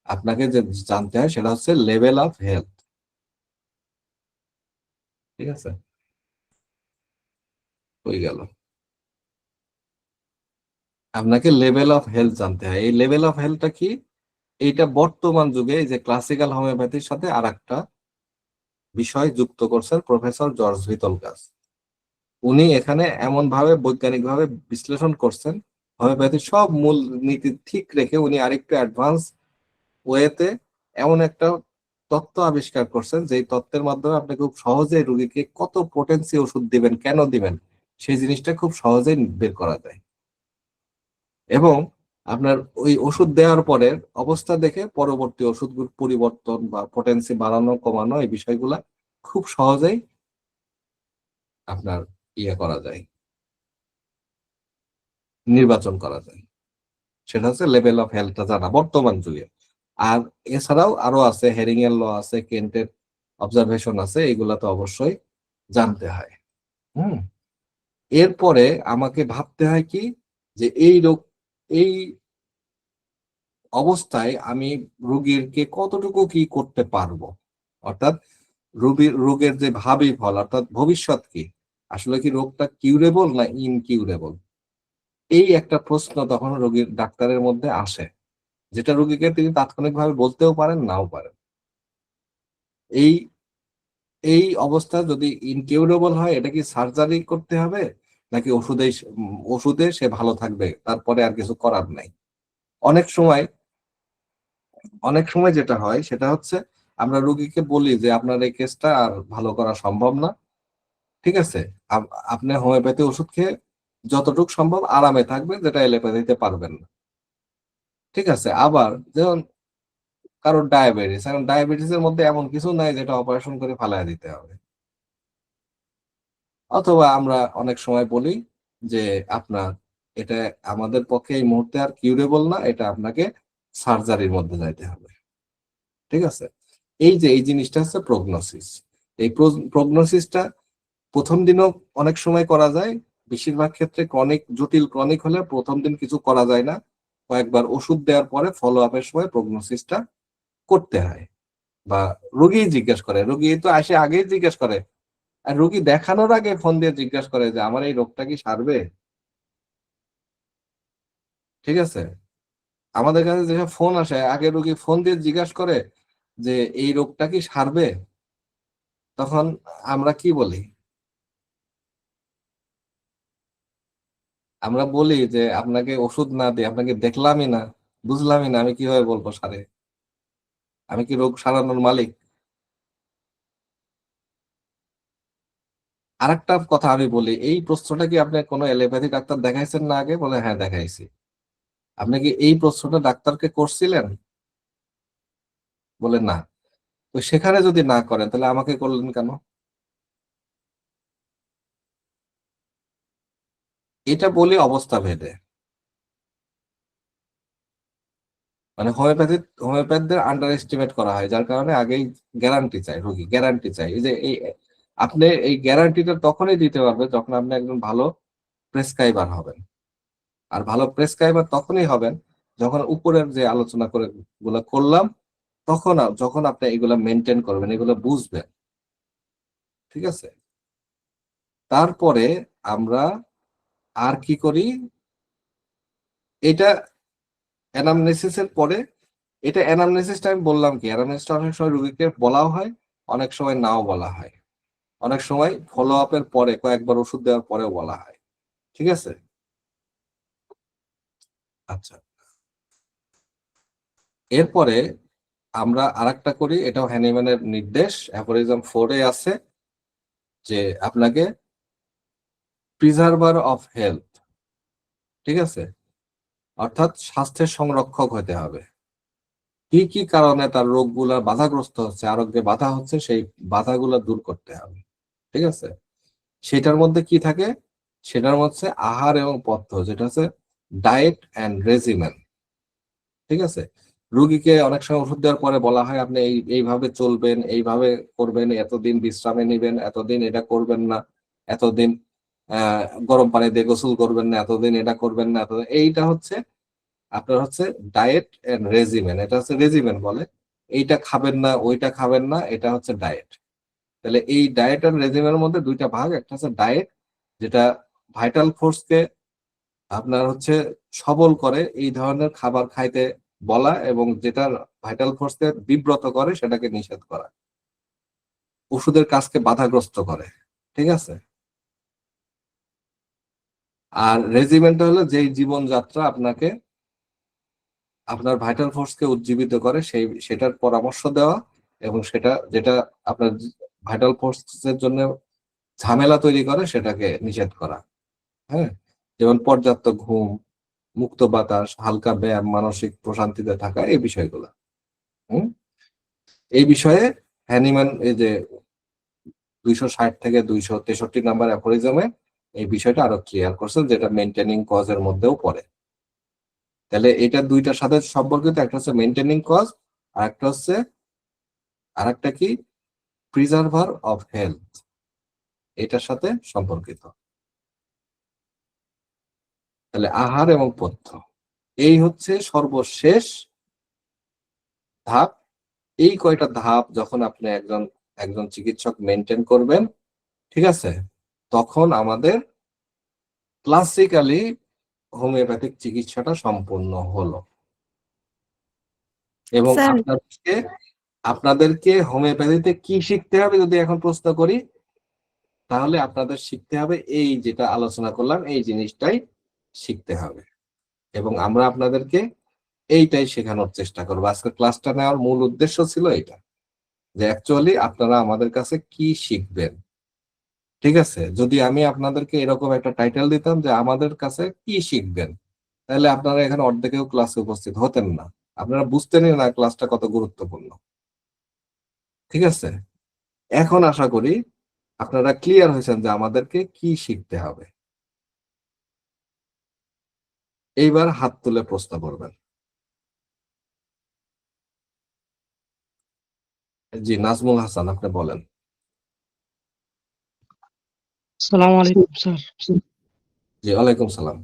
আপনাকে যে জানতে হয় সেটা হচ্ছে লেভেল অফ হেলথ। ঠিক আছে, হয়ে গেল। আপনাকে লেভেল অফ হেলথ জানতে হয়। এই লেভেল অফ হেলথটা কি, এইটা বর্তমান যুগে এই যে ক্লাসিক্যাল হোমিওপ্যাথির সাথে আর একটা বিষয় যুক্ত করছেন প্রফেসর জর্জ ভিতলকাস। উনি এখানে এমন ভাবে বৈজ্ঞানিকভাবে বিশ্লেষণ করছেন, হোমিওপ্যাথির সব মূল নীতি ঠিক রেখে উনি আরেকটু অ্যাডভান্স ওয়েতে এমন একটা তত্ত্ব আবিষ্কার করছেন, যেই তত্ত্বের মাধ্যমে আপনি খুব সহজে রোগীকে কত পোটেন্সি ওষুধ দিবেন, কেন দিবেন, সেই জিনিসটা খুব সহজেই বের করা যায়। এবং আপনার ওই ওষুধ দেওয়ার পরে অবস্থা দেখে পরবর্তী ওষুধগুলোর পরিবর্তন বা পোটেন্সি বাড়ানো কমানো এই বিষয়গুলা খুব সহজেই আপনার করা যায়, নির্বাচন করা যায়। সেটা হচ্ছে লেভেল অফ হেলথটা জানা বর্তমান যুগে। আর এছাড়াও আরো আছে, হেরিং এর ল আছে, কেন্টের অবজারভেশন আছে, এগুলা তো অবশ্যই জানতে হয়। এরপরে আমাকে ভাবতে হয় কি, যে এই অবস্থায় আমি রোগীকে কতটুকু কি করতে পারবো, অর্থাৎ রোগের যে ভাবি ফল অর্থাৎ ভবিষ্যৎ কি, আসলে কি রোগটা কিউরেবল না ইনকিউরেবল, এই একটা প্রশ্ন তখন রোগীর ডাক্তারের মধ্যে আসে, যেটা রোগীকে তিনি তাৎক্ষণিকভাবে বলতেও পারেন, নাও পারেন। এই অবস্থা যদি ইনকিউরেবল হয়, এটা কি সার্জারি করতে হবে নাকি ওষুধে সে ভালো থাকবে, তারপরে আর কিছু করার নাই। অনেক সময় যেটা হয় সেটা হচ্ছে আমরা রোগীকে বলি যে আপনার এই কেসটা আর ভালো করা সম্ভব না, ঠিক আছে, আপনি হোমিওপ্যাথি ওষুধ খেয়ে যতটুকু সম্ভব আরামে থাকবেন, যেটা এলোপ্যাথিতে পারবেন না। ঠিক আছে, আবার যেমন কারোর ডায়াবেটিস, এখন ডায়াবেটিসের মধ্যে এমন কিছু নাই যেটা অপারেশন করে ফালায় দিতে হবে। অথবা আমরা অনেক সময় বলি যে আপনার এটা আমাদের পক্ষে এই মুহূর্তে আর কিউরেবল না, এটা আপনাকে সার্জারির মধ্যে যাইতে হবে। ঠিক আছে, এই জিনিসটা হচ্ছে প্রগনোসিস। এই প্রগনোসিসটা প্রথম দিনও অনেক সময় করা যায়, বেশিরভাগ ক্ষেত্রে জটিল ক্রনিক হলে প্রথম দিন কিছু করা যায় না, কয়েকবার ওষুধ দেওয়ার পরে ফলো আপের সময় প্রগনোসিসটা করতে হয়। বা রোগী জিজ্ঞেস করে, রোগী তো আসে আগেই জিজ্ঞেস করে, আর রোগী দেখানোর আগে ফোন দিয়ে জিজ্ঞাসা করে যে আমার এই রোগটা কি সারবে। ঠিক আছে, আমাদের কাছে যেসব ফোন আসে, আগে রোগী ফোন দিয়ে জিজ্ঞাসা করে যে এই রোগটা কি সারবে, তখন আমরা কি বলি, আমরা বলি যে আপনাকে ওষুধ না দিয়ে, আপনাকে দেখলামই না, বুঝলামই না, আমি কিভাবে বলবো সারে, আমি কি রোগ সারানোর মালিক। আরেকটা কথা আমি বলি, এই প্রশ্নটা কি আপনি কোনো এলোপ্যাথি ডাক্তার দেখাইছেন না আগে? বলে হ্যাঁ দেখাইছি। আপনি কি এই প্রশ্নটা ডাক্তারকে করছিলেন? বলে না। তো সেখানে যদি না করেন তাহলে আমাকে করলেন কেন? এটা বলি অবস্থা ভেদে, মানে হোমিওপ্যাথদের আন্ডার এস্টিমেট করা হয়, যার কারণে আগেই গ্যারান্টি চাই, রোগী গ্যারান্টি চাই। এই যে আপনি এই গ্যারান্টিটা তখনই দিতে পারবেন যখন আপনি একজন ভালো প্রেসক্রাইবার হবেন। আর ভালো প্রেসক্রাইবার তখনই হবেন যখন উপরের যে আলোচনা করে গুলো করলাম, যখন আপনি এগুলা মেনটেন করবেন, এগুলো বুঝবেন। ঠিক আছে, তারপরে আমরা আর কি করি, এটা অ্যানামনেসিসের পরে, এটা অ্যানামনেসিসটা আমি বললাম কি, অ্যানামনেসিসটা অনেক সময় রোগীকে বলাও হয়, অনেক সময় নাও বলা হয়, অনেক সময় ফলো আপের পরে কয়েকবার ওষুধ দেওয়ার পরেও বলা হয়। ঠিক আছে, আচ্ছা, এরপরে আমরা আরেকটা করি, এটাও হ্যানিম্যানের নির্দেশ, অ্যাফোরিজম 4-এ আছে যে আপনাকে প্রিজার্ভার অফ হেলথ, ঠিক আছে, অর্থাৎ স্বাস্থ্যের সংরক্ষক হতে হবে। কি কি কারণে তার রোগগুলা বাধাগ্রস্ত হচ্ছে, আরোগ্যে বাধা হচ্ছে, সেই বাধাগুলা দূর করতে হবে। ঠিক আছে, সেটার মধ্যে কি থাকে? সেটার মধ্যে আহার এবং পথ্য, যেটা হচ্ছে ডায়েট অ্যান্ড রেজিমেন। ঠিক আছে, রুগীকে অনেক সময় ওষুধ দেওয়ার পরে বলা হয় আপনি এইভাবে চলবেন, এইভাবে করবেন, এতদিন বিশ্রামে নেবেন, এতদিন এটা করবেন না, এতদিন গরম পানি দিয়ে গোসল করবেন না, এতদিন এটা করবেন না, এতদিন। এইটা হচ্ছে আপনার হচ্ছে ডায়েট এন্ড রেজিমেন। এটা হচ্ছে রেজিমেন বলে, এইটা খাবেন না, ওইটা খাবেন না, এটা হচ্ছে ডায়েট। তাহলে এই ডায়েট এন্ড রেজিমেনের মধ্যে দুইটা ভাগ, একটা হচ্ছে ডায়েট যেটা ভাইটাল ফোর্সকে আপনার হচ্ছে সবল করে এই ধরনের খাবার খাইতে বলা, এবং যেটা ভাইটাল ফোর্সকে বিব্রত করে সেটাকে নিষেধ করা, ওষুধের কাজকে বাধাগ্রস্ত করে। ঠিক আছে, আর রেজিমেন্টটা হলো যেই জীবনযাত্রা আপনাকে আপনার ভাইটাল ফোর্সকে উজ্জীবিত করে সেটার পরামর্শ দেওয়া, এবং সেটা যেটা আপনার ভাইটাল ফোর্সের জন্য ঝামেলা তৈরি করে সেটাকে নিষেধ করা। হ্যাঁ, যেমন পর্যাপ্ত ঘুম, মুক্ত বাতাস, হালকা ব্যায়াম, মানসিক প্রশান্তিতে থাকা, এই বিষয়গুলো। এই বিষয়ে হ্যানিম্যান এই যে 260 থেকে 263 নাম্বার অ্যাফোরিজমে এই বিষয়টা আরো ক্লিয়ার করছেন, যেটা মেইনটেনিং কজের মধ্যেও পড়ে। তাহলে এটা দুইটার সাথে সম্পর্কিত, একটা হচ্ছে মেইনটেনিং কজ, আর একটা হচ্ছে আরেকটা কি প্রিজার্ভার অফ হেলথ, এটার সাথে সম্পর্কিত। তাহলে আহার এবং পথ্য এই হচ্ছে সর্বশেষ ধাপ। এই কয়টা ধাপ যখন আপনি একজন চিকিৎসক মেনটেন করবেন, ঠিক আছে, তখন আমাদের ক্লাসিক্যালি হোমিওপ্যাথিক চিকিৎসাটা সম্পূর্ণ হলো। এবং স্যার আপনাদেরকে হোমিওপ্যাথিতে কি শিখতে হবে যদি এখন প্রশ্ন করি, তাহলে আপনাদের শিখতে হবে এই যেটা আলোচনা করলাম, এই জিনিসটাই শিখতে হবে, এবং আমরা আপনাদেরকে এইটাই শেখানোর চেষ্টা করবো। আজকে ক্লাসটা নেওয়ার মূল উদ্দেশ্য ছিল এটা, যে অ্যাকচুয়ালি আপনারা আমাদের কাছে কি শিখবেন। ঠিক আছে, যদি আমি আপনাদেরকে এরকম একটা টাইটেল দিতাম যে আমাদের কাছে কি শিখবেন, তাহলে আপনারা এখানে অর্ধেকেও ক্লাসে উপস্থিত হতেন না, আপনারা বুঝতেনই না ক্লাসটা কত গুরুত্বপূর্ণ। ঠিক আছে, এখন আশা করি আপনারা ক্লিয়ার হয়েছেন যে আমাদেরকে কি শিখতে হবে। এইবার হাত তুলে প্রশ্ন করবেন। জি, নাজমুল হাসান, আপনি বলেন। আসসালামু আলাইকুম স্যার। জি, ওয়ালাইকুম সালাম।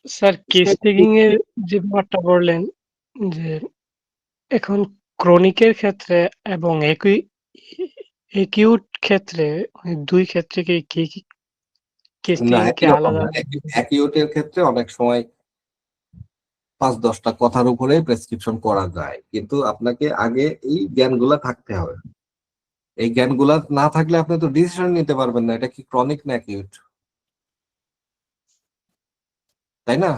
স্যার কেস টেকিং এর যে ব্যাপারটা বললেন, যে এখন ক্রনিকের ক্ষেত্রে এবং একিউট ক্ষেত্রে, দুই ক্ষেত্রে কি কেস না, টেকিং কি একই রকম আলাদা? না। অ্যাকিউটের ক্ষেত্রে অনেক সময় 5-10টা কথার উপরে প্রেসক্রিপশন করা যায়, কিন্তু আপনাকে আগে এই জ্ঞানগুলা থাকতে হবে। এই জ্ঞানগুলা না থাকলে আপনি তো ডিসিশন নিতে পারবেন না এটা কি ক্রনিক না অ্যাকিউট, তাই না?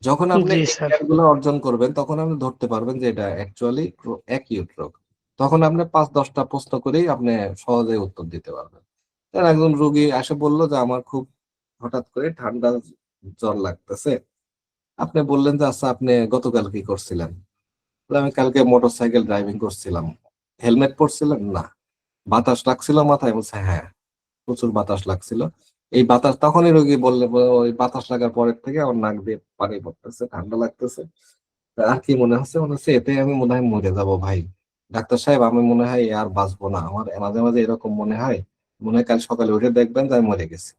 যখন আপনি জি এই স্যার। জ্ঞানগুলো অর্জন করবেন তখন আপনি ধরতে পারবেন যে এটা অ্যাকচুয়ালি অ্যাকিউট রোগ। তখন আপনি 5-10টা প্রশ্ন করেই আপনি সহজে উত্তর দিতে পারবেন। একজন রোগী এসে বললো যে আমার খুব হঠাৎ করে ঠান্ডা জ্বর লাগতেছে। আপনি বললেন যে আচ্ছা আপনি গতকাল কি করছিলেন? আমি কালকে মোটরসাইকেল ড্রাইভিং করছিলাম। হেলমেট পরছিলেন? না। বাতাস লাগছিল মাথায়? বলছে হ্যাঁ, প্রচুর বাতাস লাগছিল। এই বাতাস, তখনই রোগী বললে ওই বাতাস লাগার পরের থেকে আমার নাক দিয়ে পানি পড়তেছে, ঠান্ডা লাগতেছে। আর কি মনে হচ্ছে? মনে হচ্ছে এতে আমি মনে হয় মরে যাবো ভাই। ডাক্তার সাহেব আমি মনে হয় আর বাঁচবো না, আমার মাঝে মাঝে এরকম মনে হয় কাল সকালে উঠে দেখবেন যে আমি মরে গেছি।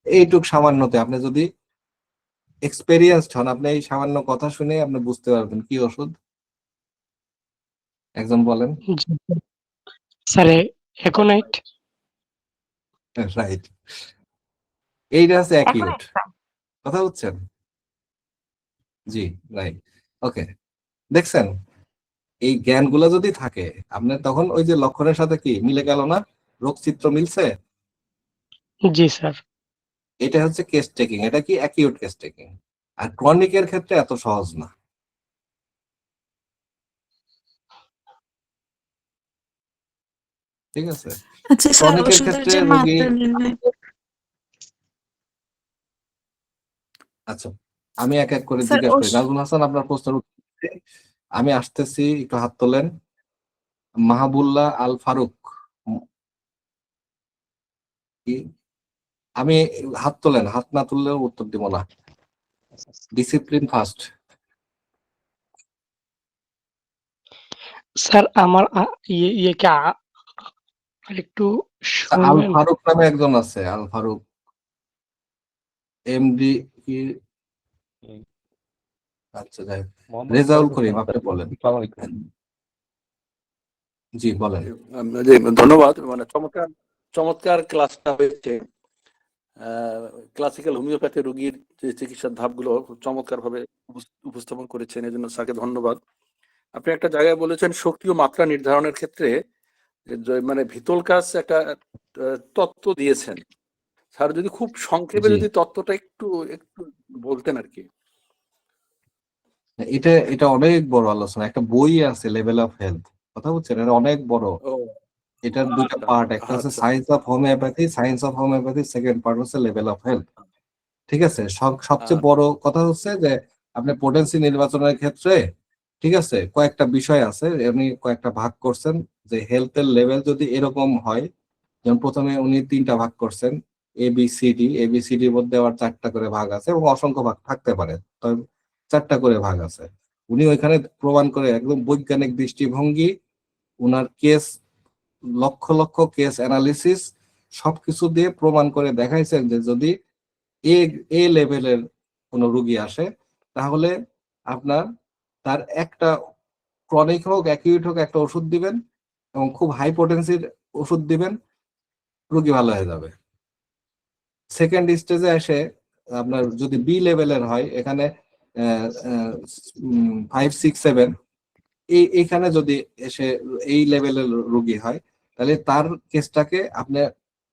এইটুক সামান্যতে আপনি যদি এক্সপেরিয়েন্সড হন, আপনি এই সামান্য কথা শুনে আপনি বুঝতে পারবেন কি ওষুধ। একজন বলেন। Sir aconite. রাইট, এইটা হচ্ছে অ্যাকিউট। কথা বুঝছেন? জি, রাইট। ওকে, দেখছেন এই জ্ঞানগুলো যদি থাকে আপনার, তখন ওই যে লক্ষণের সাথে কি মিলে গেল না, রোগচিত্র মিলছে। জি স্যার। এটা হচ্ছে কেস টেকিং, এটা কি অ্যাকিউট কেস টেকিং। আর ক্রনিকের ক্ষেত্রে এত সহজ না। ঠিক আছে, আচ্ছা স্যার, ক্রনিকের ওষুধের ক্ষেত্রে যে রোগী, মাত্রা নির্ণয়। আচ্ছা আমি এক এক করে স্যার জিজ্ঞাসা করি। নাজমুল হাসান, আপনার প্রশ্নের উত্তর দিতে আমি আসতেছি, একটু হাত তোলেন। মাহবুল্লাহ আল ফারুক। কি? আমি হাত তোলেন, হাত না তুললেও উত্তর দিব না। Discipline first. স্যার আমার ইয়েকে একটু আল শুনবেন। ফারুক নামে একজন আছে, আল ফারুক এমডি কি, আচ্ছা যাই হোক। রেজাউল করিম, আপনি বলেন। জি বলেন। জি, ধন্যবাদ। মানে চমৎকার চমৎকার ক্লাসটা হয়েছে। ক্লাসিক্যাল হোমিওপ্যাথি রোগীর যে চিকিৎসার ধাপগুলো খুব চমৎকার ভাবে উপস্থাপন করেছেন, এই জন্য স্যারকে ধন্যবাদ। আপনি একটা জায়গায় বলেছেন শক্তি ও মাত্রা নির্ধারণের ক্ষেত্রে মানে ভিতলকাস একটা তত্ত্ব দিয়েছেন। স্যার যদি খুব সংক্ষেপে জি। যদি তত্ত্বটা একটু একটু বলতেন আর কি। এটা অনেক বড় আলোচনা, একটা বই আছে লেভেল অফ হেলথ, কথা বলছেন, এটা অনেক বড়। ও এটার দুইটা পার্ট, একটা হচ্ছে আচ্ছা science of homeopathy, science of homeopathy second part হচ্ছে লেভেল অফ হেলথ। ঠিক আছে, সবচেয়ে বড় কথা হচ্ছে যে আপনি পোটেন্সি নির্বাচনের ক্ষেত্রে, ঠিক আছে, কয়েকটা বিষয় আছে, উনি কয়েকটা ভাগ করছেন যে হেলথের লেভেল যদি এরকম হয়, যেমন প্রথমে উনি 3টা ভাগ করছেন, এবিসিডি। এবিসিডির মধ্যে আবার 4টা করে ভাগ আছে এবং অসংখ্য ভাগ থাকতে পারে, তবে 4টা করে ভাগ আছে। উনি ওইখানে প্রমাণ করে একদম বৈজ্ঞানিক দৃষ্টিভঙ্গি, উনার case, lakh lakh case analysis সবকিছু দিয়ে প্রমাণ করে দেখাইছেন যে যদি এ লেভেলের কোনো রোগী আসে, তাহলে আপনার তার একটা ক্রনিক হোক অ্যাকিউট হোক একটা ওষুধ দিবেন এবং খুব হাই পোটেন্সির ওষুধ দিবেন, রোগী ভালো হয়ে যাবে। সেকেন্ড স্টেজে এসে আপনার যদি বি লেভেলের হয়, এখানে 5, 6, 7, এইখানে যদি এসে এই লেভেলের রোগী হয়, তাহলে তার কেসটাকে আপনি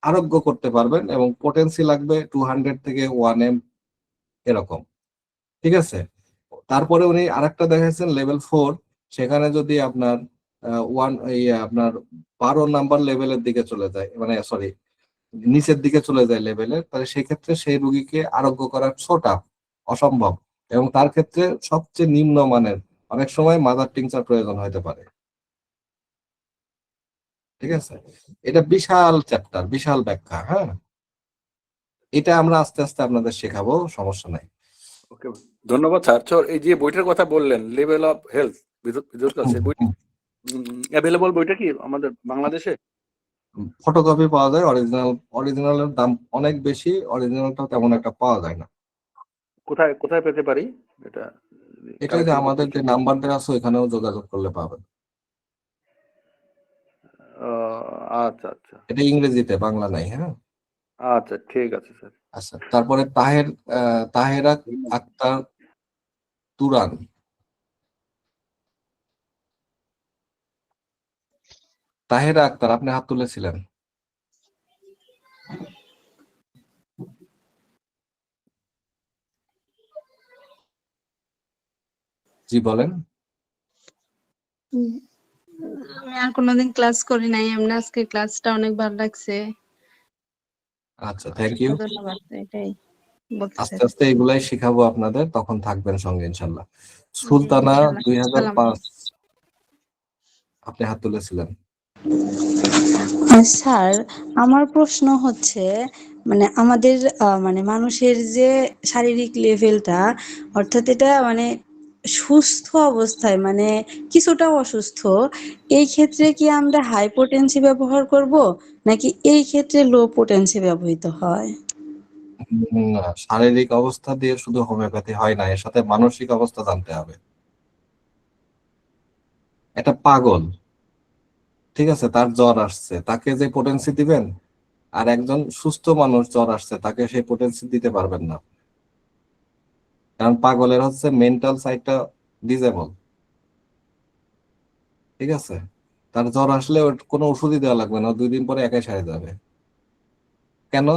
আরোগ্য করতে পারবেন এবং পোটেন্সি লাগবে 200 থেকে 1M এরকম। ঠিক আছে, তারপরে উনি আরেকটা দেখাচ্ছেন লেভেল 4, সেখানে যদি আপনার আপনার 12 নাম্বার লেভেলের দিকে চলে যায়, মানে সরি নিচের দিকে চলে যায় লেভেলের, তাহলে সেই ক্ষেত্রে সেই রোগীকে আরোগ্য করা ছোটা, অসম্ভব, এবং তার ক্ষেত্রে সবচেয়ে নিম্ন মানের অনেক সময় মাদার টিংচার প্রয়োজন হতে পারে। ঠিক আছে, এটা বিশাল চ্যাপ্টার, বিশাল ব্যাখ্যা। হ্যাঁ, এটা আমরা আস্তে আস্তে আপনাদের শেখাবো, সমস্যা নাই। ওকে, ধন্যবাদ স্যার। তো এই যে বইটার কথা বললেন লেভেল অফ হেলথ ভিতলকাস, বই অ্যাভেলেবল, বইটা কি আমাদের বাংলাদেশে? ফটোকপি পাওয়া যায়, অরিজিনালের দাম অনেক বেশি, অরিজিনালটা তেমন একটা পাওয়া যায় না। কোথায় কোথায় পেতে পারি এটা? এটা যে আমাদের যে নাম্বার দেওয়া আছে ওইখানেও যোগাযোগ করলে পাবেন। আচ্ছা আচ্ছা এটা ইংরেজিতে, বাংলা নাই। হ্যাঁ, আচ্ছা, ঠিক আছে স্যার। আচ্ছা, তারপরে তাহেরা আক্তার তুরান। তাহেরা আক্তার, আপনি হাত তুলেছিলেন। জি বলেন। আমি আর কোনোদিন ক্লাস করি নাই, এমনি আজকে ক্লাসটা অনেক ভালো লাগছে। আচ্ছা, থ্যাংক ইউ। ধন্যবাদ, এটাই বলতে আস্তে চাই। আস্তে এগুলাই শিখাবো আপনাদের, তখন থাকবেন সঙ্গে ইনশাল্লাহ। সুলতানা ইনশাআল্লাহ। 2005, আপনি হাত তুলেছিলেন। স্যার, আমার প্রশ্ন হচ্ছে মানে আমাদের মানে মানুষের যে শারীরিক লেভেলটা, অর্থাৎ এটা মানে সুস্থ অবস্থায় মানে কিছুটা অসুস্থ, এই ক্ষেত্রে কি আমরা হাই পোটেন্সি ব্যবহার করব নাকি এই ক্ষেত্রে লো পোটেন্সি ব্যবহৃত হয়? না, শারীরিক অবস্থা দিয়ে শুধু হোমিওপ্যাথি হয় না, এর সাথে মানসিক অবস্থা জানতে হবে। এটা পাগল, ঠিক আছে, তার জ্বর আসছে, তাকে যে পোটেন্সি দিবেন, আর একজন সুস্থ মানুষ জ্বর আসছে, তাকে সেই পোটেন্সি দিতে পারবেন না, কারণ পাগলের হচ্ছে মেন্টাল সাইডটা ডিজেবল। ঠিক আছে, তার জ্বর আসলে ওর কোনো ওষুধই দেওয়া লাগবে না, 2 দিন পরে একাই সেরে যাবে। কেন?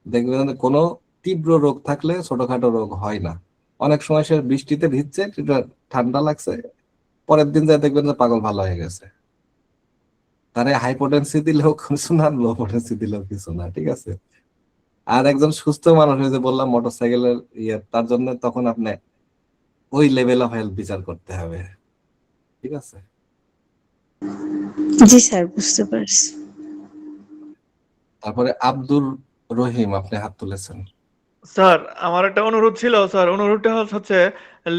দেখবেন কোনো তীব্র রোগ থাকলে ছোটখাটো রোগ হয় না। অনেক সময় সে বৃষ্টিতে ভিজছে, একটু ঠান্ডা লাগছে, পরের দিন যায় দেখবেন যে পাগল ভালো হয়ে গেছে। তারে হাই পোটেন্সি দিলেও কিছু না, লো পোটেন্সি দিলেও কিছু না। ঠিক আছে, আর একজন সুস্থ মানুষ, যে বললাম মোটরসাইকেলের তার জন্য তখন আপনি ওই লেভেল অফ হেলথ বিচার করতে হবে। ঠিক আছে। জি স্যার, বুঝতে পারছি। তারপরে আব্দুর রহিম, আপনি হাত তুলেছেন। স্যার আমার একটা অনুরোধ ছিল স্যার, অনুরোধটা হচ্ছে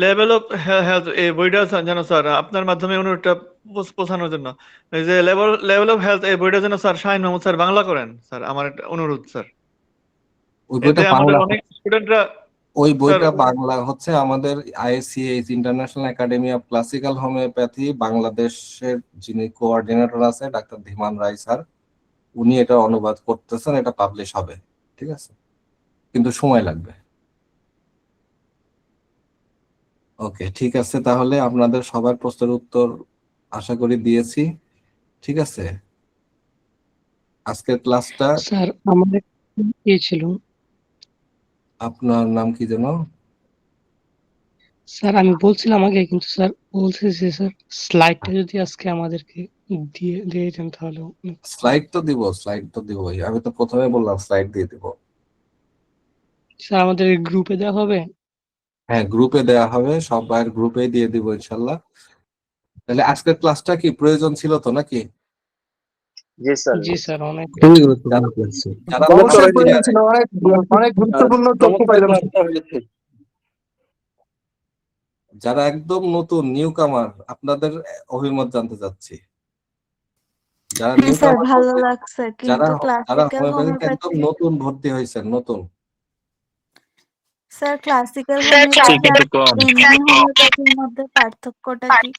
লেভেল অফ হেলথ এই বইটা যেন স্যার আপনার মাধ্যমে অনুরোধটা পৌঁছানোর জন্য, এই যে লেভেল অফ হেলথ এই বইটা যেন স্যার শাহিন মাহমুদ স্যার বাংলা করেন স্যার, আমার একটা অনুরোধ স্যার। ওই এতে বইটা আমাদের বাংলা, অনেক স্টুডেন্টরা ওই স্যার বইটা বাংলা হচ্ছে আমাদের ISCH International Academy of Classical Homeopathy বাংলাদেশের যিনি কোঅর্ডিনেটর আছে ডাক্তার ধীমান রায় স্যার, উনি এটা অনুবাদ করতেছেন, এটা পাবলিশ হবে, ঠিক আছে, কিন্তু সময় লাগবে। ওকে, ঠিক আছে, তাহলে আপনাদের সবার প্রশ্নের উত্তর আশা করি দিয়েছি, ঠিক আছে। আজকের ক্লাসটা, স্যার আমার একটা ছিল আপনার নাম কি যেন? স্যার, আমি বলছিলাম আগে, কিন্তু স্যার বলছে যে স্যার স্লাইডটা যদি আজকে আমাদেরকে দিয়ে দেন তাহলে স্লাইড তো দিব, স্লাইড তো দিবই, আমি তো প্রথমে বললাম স্লাইড দিয়ে দিব। স্যার আমাদের গ্রুপে দেওয়া হবে। হ্যাঁ, গ্রুপে দেয়া হবে, সবার গ্রুপে দিয়ে দিব ইনশাল্লাহ। তাহলে আজকের ক্লাসটা কি প্রয়োজন ছিল তো নাকি? জি স্যার। জি স্যার, অনেক যারা অবশ্যই মোটামুটি প্রয়োজন ছিল, অনেক গুরুত্বপূর্ণ তথ্য পাইলাম। যারা একদম নতুন নিউ কামার, আপনাদের অভিমত জানতে চাচ্ছি। যারা হ্যাঁ নিউ স্যার, কামার, ভালো লাগছে, যারা কিন্তু যারা ক্লাসিক্যাল হোমিওপ্যাথিতে একদম হোমিওপ্যাথি নতুন ভর্তি হয়েছেন, নতুন, স্যার ক্লাসিক্যাল সে হোমিওপ্যাথি কিন্তু আর কম। এমনি হোমিওপ্যাথির মধ্যে পার্থক্যটা কি?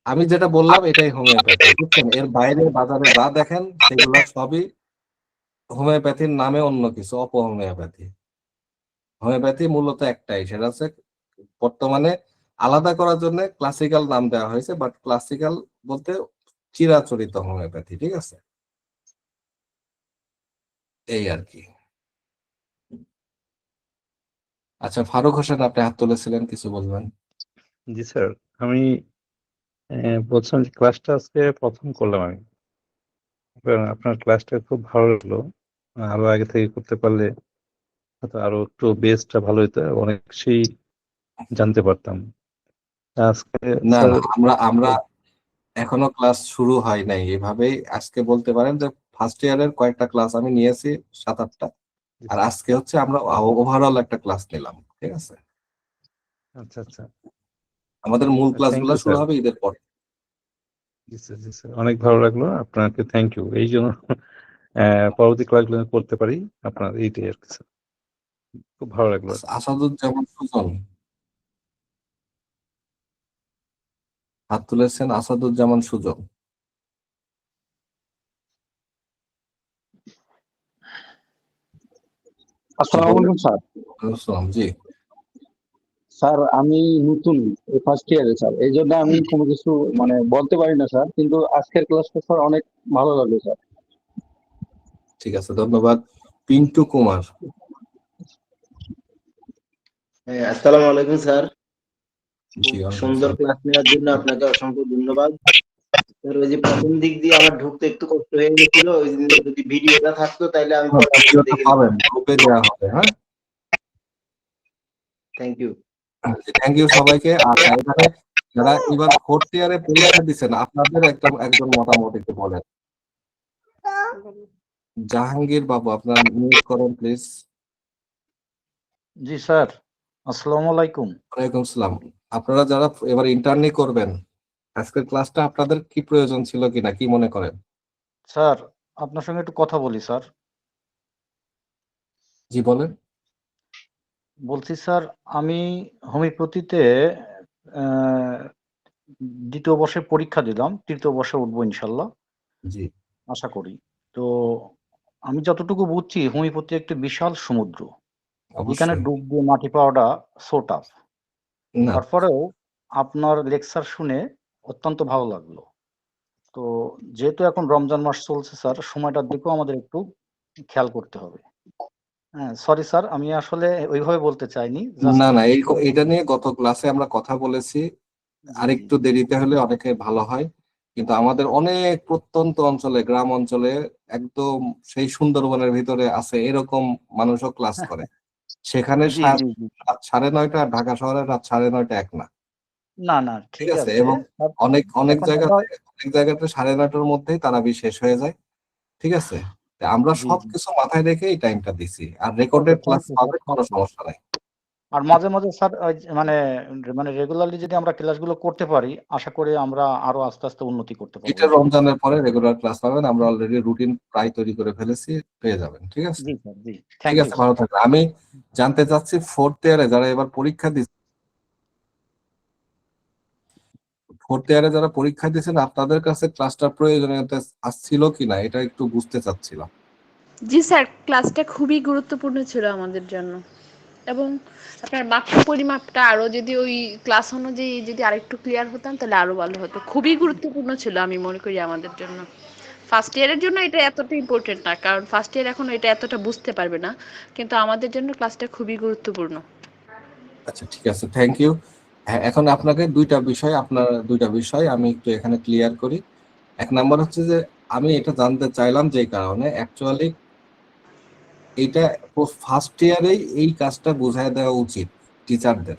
আমি যেটা বললাম এটাই হোমিওপ্যাথি, বুঝছেন? এর বাইরে বাজারে যা দেখেন সেগুলো সবই হোমিওপ্যাথির নামে অন্য কিছু, অপহোমিওপ্যাথি। হোমিওপ্যাথি মূলত একটাই, সেটা হচ্ছে বর্তমানে আলাদা করার জন্য ক্লাসিক্যাল নাম দেওয়া হয়েছে, বাট ক্লাসিক্যাল বলতে চিরাচরিত হোমিওপ্যাথি, ঠিক আছে, এই আর কি। আচ্ছা, ফারুক হোসেন, আপনি হাত তুলেছিলেন, কিছু বলবেন? জি স্যার, আমি বলছিলাম যে ক্লাসটা আজকে প্রথম করলাম আমি। আপনার ক্লাসটা খুব ভালো লাগলো, আরো আগে থেকে করতে পারলে হয়তো আরো একটু বেসটা ভালো হতো, অনেক বেশি জানতে পারতাম। আজকে না স্যার না, আমরা এখনো ক্লাস শুরু হয় নাই, এভাবেই আজকে বলতে পারেন যে ফার্স্ট ইয়ারের কয়েকটা ক্লাস আমি নিয়েছি, 7-8টা, আর আজকে হচ্ছে আমরা ওভারঅল একটা ক্লাস নিলাম, ঠিক আছে। আচ্ছা আচ্ছা, আমাদের মূল থ্যাংক ক্লাসগুলো ইউ শুরু স্যার। হবে ঈদের পরে। জি স্যার, জি স্যার, অনেক ভালো লাগলো, আপনাকে থ্যাংক ইউ। এই জন্য পরবর্তী ক্লাসগুলো করতে পারি আপনার এইটাই আর কি স্যার, খুব ভালো লাগলো। আসাদুজ্জামান সুজন হাত তুলেছেন, আসাদুজ্জামান সুজন। আসসালামু আলাইকুম স্যার। আসসালাম, জি। স্যার আমি নতুন ফার্স্ট ইয়ারে স্যার, এই জন্য আমি কোনো কিছু মানে বলতে পারি না স্যার, কিন্তু আজকের ক্লাসটা স্যার অনেক ভালো লাগলো স্যার। ঠিক আছে, ধন্যবাদ। পিন্টু কুমার। আসসালামু আলাইকুম স্যার, জি, খুব সুন্দর ক্লাস নেওয়ার জন্য আপনাকে অসংখ্য ধন্যবাদ স্যার। ওই যে প্রথম দিক দিয়ে আমার ঢুকতে একটু কষ্ট হয়ে গেছিল, ওই জন্য যদি ভিডিওটা থাকতো তাহলে আমি পরবর্তীতে দেখে পাবেন, গ্রুপে দেওয়া হবে। হ্যাঁ, থ্যাংক ইউ। থ্যাংক ইউ সবাইকে। আর এখানে যারা এবার ফোর্থ ইয়ারে পরীক্ষা দিচ্ছেন, আপনাদের একজন মতামত একটু বলেন। জাহাঙ্গীর বাবু, আপনার মিউট করেন প্লিজ। জি স্যার, আসসালামু আলাইকুম। ওয়ালাইকুম সালাম। আপনারা যারা এবার ইন্টার্নি করবেন, আজকের ক্লাসটা আপনাদের কি প্রয়োজন ছিল কিনা, কি মনে করেন? স্যার আপনার সঙ্গে একটু কথা বলি স্যার। জি বলেন। বলছি স্যার, আমি হোমিওপ্যাথিতে দ্বিতীয় বর্ষে পরীক্ষা দিলাম, তৃতীয় বর্ষে উঠবো ইনশাল্লাহ, জি, আশা করি। তো আমি যতটুকু বুঝছি হোমিওপ্যাথি একটা বিশাল সমুদ্র, এখানে অবশ্যই। ডুব দিয়ে মাটি পাওয়াটা সো টাফ। না, তারপরেও আপনার লেকচার শুনে অত্যন্ত ভালো লাগলো। তো যেহেতু এখন রমজান মাস চলছে স্যার, সময়টার দিকেও আমাদের একটু খেয়াল করতে হবে। হ্যাঁ, সরি স্যার, আমি আসলে ওইভাবে বলতে চাইনি, জাস্ট না না, এটা নিয়ে গত ক্লাসে আমরা কথা বলেছি, আরেকটু দেরিতে হলে অনেকে ভালো হয়, কিন্তু আমাদের অনেক প্রত্যন্ত অঞ্চলে, গ্রাম অঞ্চলে, একদম সেই সুন্দরবনের ভিতরে আছে এরকম মানুষও ক্লাস করে, সেখানে জি জি জি রাত 9:30, আর ঢাকা শহরে রাত 9:30 এক না। না না ঠিক ঠিক আছে? আছে এবং স্যার, অনেক এখন আমরা জায়গাতে 9:30টার মধ্যেই তারাবি শেষ হয়ে যায়। ঠিক আছে? তা আমরা জি জি সবকিছু মাথায় রেখে এই টাইমটা দিছি। আর okay, recorded thank class you sir, পাবে, থ্যাংক কোনো ইউ। সমস্যা নাই। আর মাঝে মাঝে স্যার ওই যে মানে মানে রেগুলারলি যদি আমরা ক্লাসগুলো করতে পারি, আশা করি আমরা আরো আস্তে আস্তে উন্নতি করতে পারবো এটা ইনশাআল্লাহ। রমজানের পরে রেগুলার ক্লাস পাবেন। আমরা অলরেডি রুটিন প্রায় তৈরি করে ফেলেছি, পেয়ে যাবেন। ঠিক আছে? জি স্যার, জি, ঠিক থ্যাংক ইউ আছে, স্যার। ভালো থাকবেন। আমি জানতে চাচ্ছি 4th ইয়ারে যারা এবার পরীক্ষা দিচ্ছে, 4th ইয়ারে যারা পরীক্ষা দিয়েছেন আপনাদের কাছে ক্লাসটার প্রয়োজনীয়তা আসছিল কিনা এটা একটু বুঝতে চাচ্ছিলাম। জি স্যার, ক্লাসটা খুবই গুরুত্বপূর্ণ ছিল আমাদের জন্য। এবং আপনার বাক্য পরিমাপটা আরো যদি ওই ক্লাস অনুযায়ী যদি আরেকটু ক্লিয়ার হতাম তাহলে আরো ভালো হতো। খুবই গুরুত্বপূর্ণ ছিল আমি মনে করি আমাদের জন্য। ফার্স্ট ইয়ারের জন্য এটা এতটা ইম্পর্টেন্ট না, কারণ ফার্স্ট ইয়ার এখন এটা এতটা বুঝতে পারবে না, কিন্তু আমাদের জন্য ক্লাসটা খুবই গুরুত্বপূর্ণ। আচ্ছা, ঠিক আছে, থ্যাংক ইউ। হ্যাঁ, এখন আপনাকে আপনার দুইটা বিষয় আমি একটু এখানে ক্লিয়ার করি। এক নাম্বার হচ্ছে যে আমি এটা জানতে চাইলাম যে কারণে অ্যাকচুয়ালি এইটা ফার্স্ট ইয়ারেই এই কাজটা বুঝায় দেওয়া উচিত টিচারদের,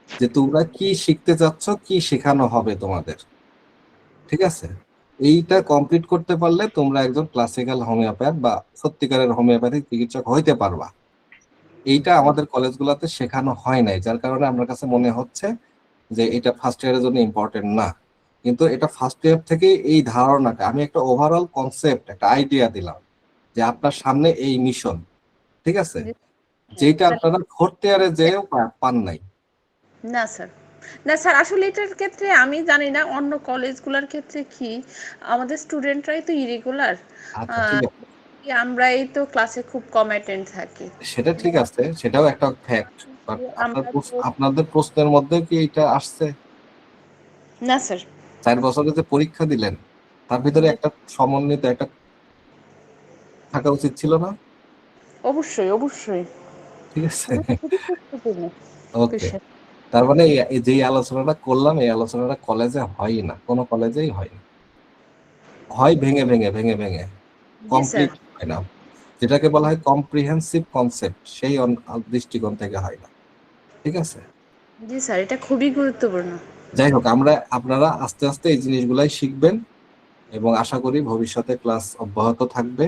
যে তোমরা কি শিখতে চাচ্ছ, কি শেখানো হবে তোমাদের। ঠিক আছে? এইটা কমপ্লিট করতে পারলে তোমরা একজন ক্লাসিক্যাল হোমিওপ্যাথ বা সত্যিকারের হোমিওপ্যাথিক চিকিৎসক হইতে পারবা। এইটা আমাদের কলেজগুলোতে শেখানো হয় নাই, যার কারণে আমার কাছে মনে হচ্ছে যে এটা ফার্স্ট ইয়ারের জন্য ইম্পর্টেন্ট না। কিন্তু এটা ফার্স্ট ইয়ার থেকে এই ধারণাটা, আমি একটা ওভারঅল কনসেপ্ট, একটা আইডিয়া দিলাম যে আপনার সামনে এই মিশন। ঠিক আছে? যেটা আপনারা 4th ইয়ারে যেও পান নাই। না স্যার, না স্যার, আসলে এটার ক্ষেত্রে আমি জানি না অন্য কলেজগুলোর ক্ষেত্রে কি, আমাদের স্টুডেন্টরাই তো ইরেগুলার, আচ্ছা, ঠিক আছে, আমরাই তো ক্লাসে খুব কম অ্যাটেন্ড থাকি। সেটা ঠিক আছে, সেটাও একটা ফ্যাক্ট। বাট আমরা তো আপনাদের প্রশ্নের মধ্যে কি এটা আসছে? না স্যার। 4 বছরে যে পরীক্ষা দিলেন তার ভিতরে একটা সমন্বিত একটা থাকা উচিত ছিল না? অবশ্যই অবশ্যই। ঠিক আছে, খুবই গুরুত্বপূর্ণ ওকে। বিষয়। তার মানে এই যে আলোচনাটা করলাম, এই আলোচনাটা কলেজে হয় না, কোনো কলেজেই হয় না, হয় ভেঙে ভেঙে ভেঙে ভেঙে, জি স্যার। কমপ্লিট হয় না। যেটাকে বলা হয় কম্প্রিহেন্সিভ কনসেপ্ট, সেই দৃষ্টিকোণ থেকে হয় না। ঠিক আছে? জি স্যার, এটা খুবই গুরুত্বপূর্ণ। যাই হোক, আপনারা আস্তে আস্তে এই জিনিসগুলাই শিখবেন এবং আশা করি ভবিষ্যতে ক্লাস অব্যাহত থাকবে।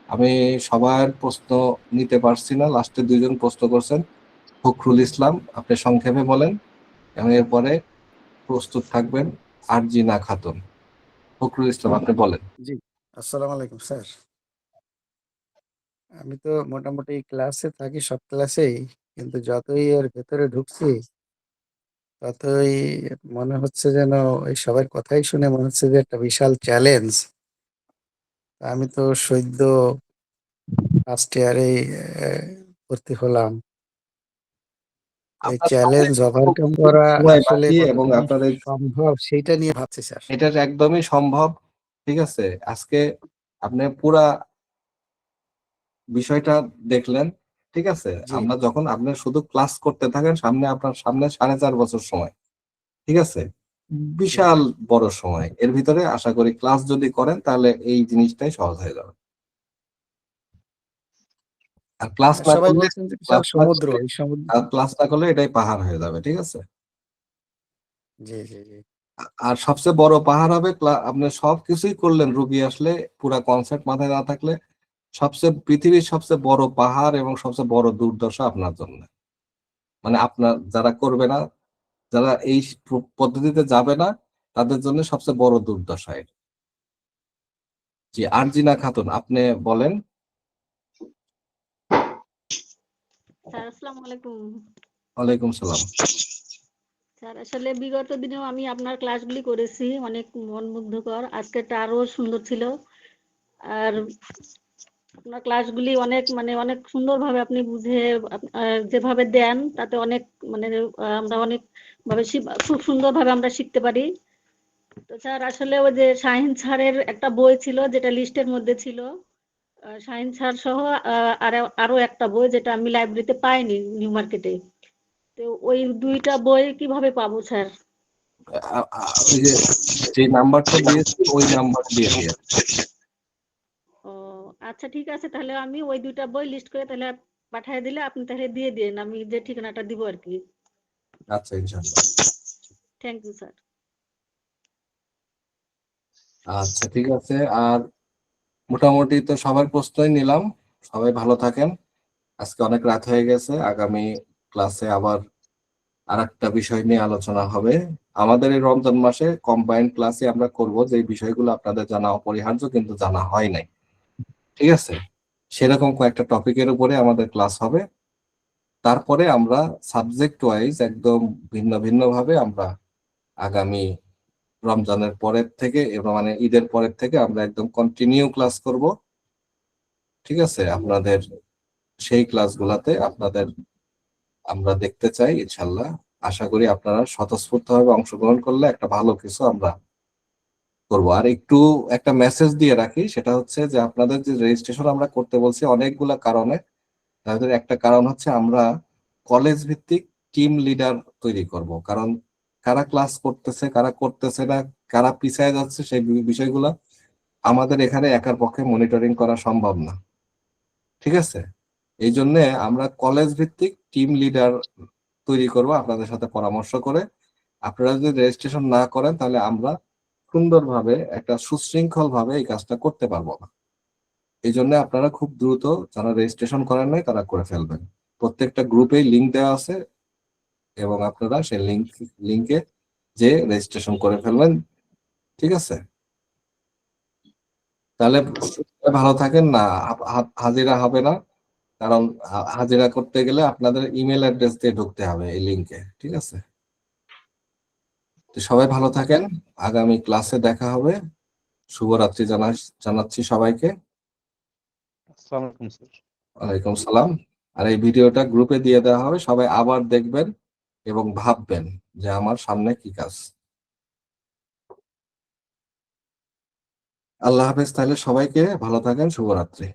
আমি সবার প্রশ্ন নিতে পারছি না, লাস্টে 2জন প্রশ্ন করছেন। ফখরুল ইসলাম, আপনি সংক্ষেপে বলেন এবং এরপরে প্রস্তুত থাকবেন আরজিনা খাতুন। ফখরুল ইসলাম, আপনি বলেন। জি, আসসালামু আলাইকুম স্যার। আমি তো মোটামুটি ক্লাসে থাকি সব ক্লাসেই, কিন্তু যতই এর ভেতরে ঢুকছি ততই মনে হচ্ছে যেন এই সবার কথাই শুনে মনে হচ্ছে যে একটা বিশাল চ্যালেঞ্জ। আমি তো সদ্য ফার্স্ট ইয়ারেই ভর্তি হলাম। এই আপনার চ্যালেঞ্জ ওভারকাম সময় করা আসলে বাকি এবং কতটুকু আপনার সম্ভব সেইটা নিয়ে ভাবছি স্যার। এটা একদমই সম্ভব। ঠিক আছে? আজকে আপনি পুরা বিষয়টা দেখলেন। ঠিক আছে? জি আমরা যখন আপনি শুধু ক্লাস করতে থাকেন, আপনার সামনে 4.5 বছর সময়। ঠিক আছে? জি বিশাল বড় সময়। এর ভিতরে আশা করি ক্লাস যদি করেন তাহলে এই জিনিসটাই সহজ হয়ে যাবে। আর ক্লাস না সবাই করলে বলছেন যে বিশাল সমুদ্র, এই সমুদ্র। ক্লাস না করলে এটাই পাহাড় হয়ে যাবে। ঠিক আছে? জি জি জি আর সবচেয়ে বড় পাহাড় হবে আপনি সবকিছুই করলেন, রুগী আসলে পুরা কনসেপ্ট মাথায় না থাকলে পৃথিবীর সবচেয়ে বড় পাহাড় এবং সবচেয়ে বড় দুর্দশা আপনার জন্য। মানে আপনার যারা করবে না, যারা এই পদ্ধতিতে যাবে না, তাদের জন্য সবচেয়ে বড় দুর্দশা এটা। জি, আরজিনা খাতুন, আপনি বলেন। স্যার আসসালামু আলাইকুম। ওয়ালাইকুম সালাম। স্যার আসলে বিগত দিনেও আমি আপনার ক্লাসগুলি করেছি, অনেক মনমুগ্ধকর। আজকেরটা আরো সুন্দর ছিল। আর আপনার ক্লাসগুলি অনেক অনেক সুন্দরভাবে আপনি বুঝে যেভাবে দেন তাতে অনেক আমরা অনেক ভাবে খুব সুন্দরভাবে আমরা শিখতে পারি। তো স্যার আসলে ওই যে শাহিন স্যারের একটা বই ছিল যেটা লিস্টের মধ্যে ছিল, শাহিন স্যার সহ আরো একটা বই যেটা আমি লাইব্রেরিতে পাইনি নিউ মার্কেটে। তো ওই দুইটা বই কিভাবে পাবো স্যার? ওই যে নাম্বারটা দিয়েছি ওই নাম্বার দিয়ে দিয়ে। ও আচ্ছা, ঠিক আছে, তাহলে আমি ওই দুইটা বই লিস্ট করে তাহলে পাঠিয়ে দিলে আপনি তাহলে দিয়ে দিন, আমি যে ঠিকানাটা দিব আর কি। আচ্ছা, ইনশাআল্লাহ। Thank you sir. আচ্ছা ঠিক আছে। আর মোটামুটি তো সবার প্রশ্নই নিলাম। সবাই ভালো থাকেন। আজকে অনেক রাত হয়ে গেছে। আগামী ক্লাসে আবার আরেকটা বিষয় নিয়ে আলোচনা হবে। আমাদের এই রমজান মাসে কম্বাইন্ড ক্লাসে আমরা করব যে বিষয়গুলো আপনাদের জানা অপরিহার্য কিন্তু জানা হয় নাই, ঠিক আছে? সেরকম কয়েকটা টপিকের উপরে আমাদের ক্লাস হবে। তারপরে আমরা সাবজেক্ট ওয়াইজ একদম ভিন্ন ভিন্ন ভাবে আমরা আগামী রমজানের পরের থেকে মানে ঈদের পরের থেকে আমরা একদম কন্টিনিউ ক্লাস করব, ঠিক আছে? আপনাদের সেই ক্লাসগুলাতে আপনাদের আমরা দেখতে চাই ইনশাল্লাহ। আশা করি আপনারা স্বতঃস্ফূর্তভাবে অংশগ্রহণ করলে একটা ভালো কিছু আমরা করবো। আর একটু একটা মেসেজ দিয়ে রাখি, সেটা হচ্ছে যে আপনাদের যে রেজিস্ট্রেশন আমরা করতে বলছি অনেকগুলা কারণে, তার ভিতরে একটা কারণ হচ্ছে আমরা কলেজ ভিত্তিক টিম লিডার তৈরি করব। কারণ কারা ক্লাস করতেছে কারা করতেছে না, কারা পিছায় যাচ্ছে, সেই বিষয়গুলো আমাদের এখানে একার পক্ষে মনিটরিং করা সম্ভব না, ঠিক আছে? এই জন্য আমরা কলেজ ভিত্তিক টিম লিডার তৈরি করব আপনাদের সাথে পরামর্শ করে। আপনারা যদি রেজিস্ট্রেশন না করেন তাহলে আমরা সুন্দরভাবে একটা সুশৃঙ্খল ভাবে এই কাজটা করতে পারবো না। এই জন্য আপনারা খুব দ্রুত যারা রেজিস্ট্রেশন করেন নাই তারা করে ফেলবেন। প্রত্যেকটা গ্রুপেই লিংক দেওয়া আছে এবং আপনারা সেই লিংকে যে রেজিস্ট্রেশন করে ফেলবেন, ঠিক আছে? তাহলে ভালো থাকেন। না হাজিরা হবে না, কারণ হাজিরা করতে গেলে আপনাদের ইমেল অ্যাড্রেস দিয়ে ঢুকতে হবে এই লিংকে, ঠিক আছে? তো সবাই ভালো থাকেন, আগামী ক্লাসে দেখা হবে। শুভরাত্রি জানাচ্ছি সবাইকে। আসসালামু আলাইকুম স্যার। ওয়ালাইকুম সালাম। আর এই ভিডিওটা গ্রুপে দিয়ে দেওয়া হবে, সবাই আবার দেখবেন এবং ভাববেন যে আমার সামনে কি কাজ। আল্লাহ হাফেজ। তাহলে সবাইকে ভালো থাকেন, শুভরাত্রি।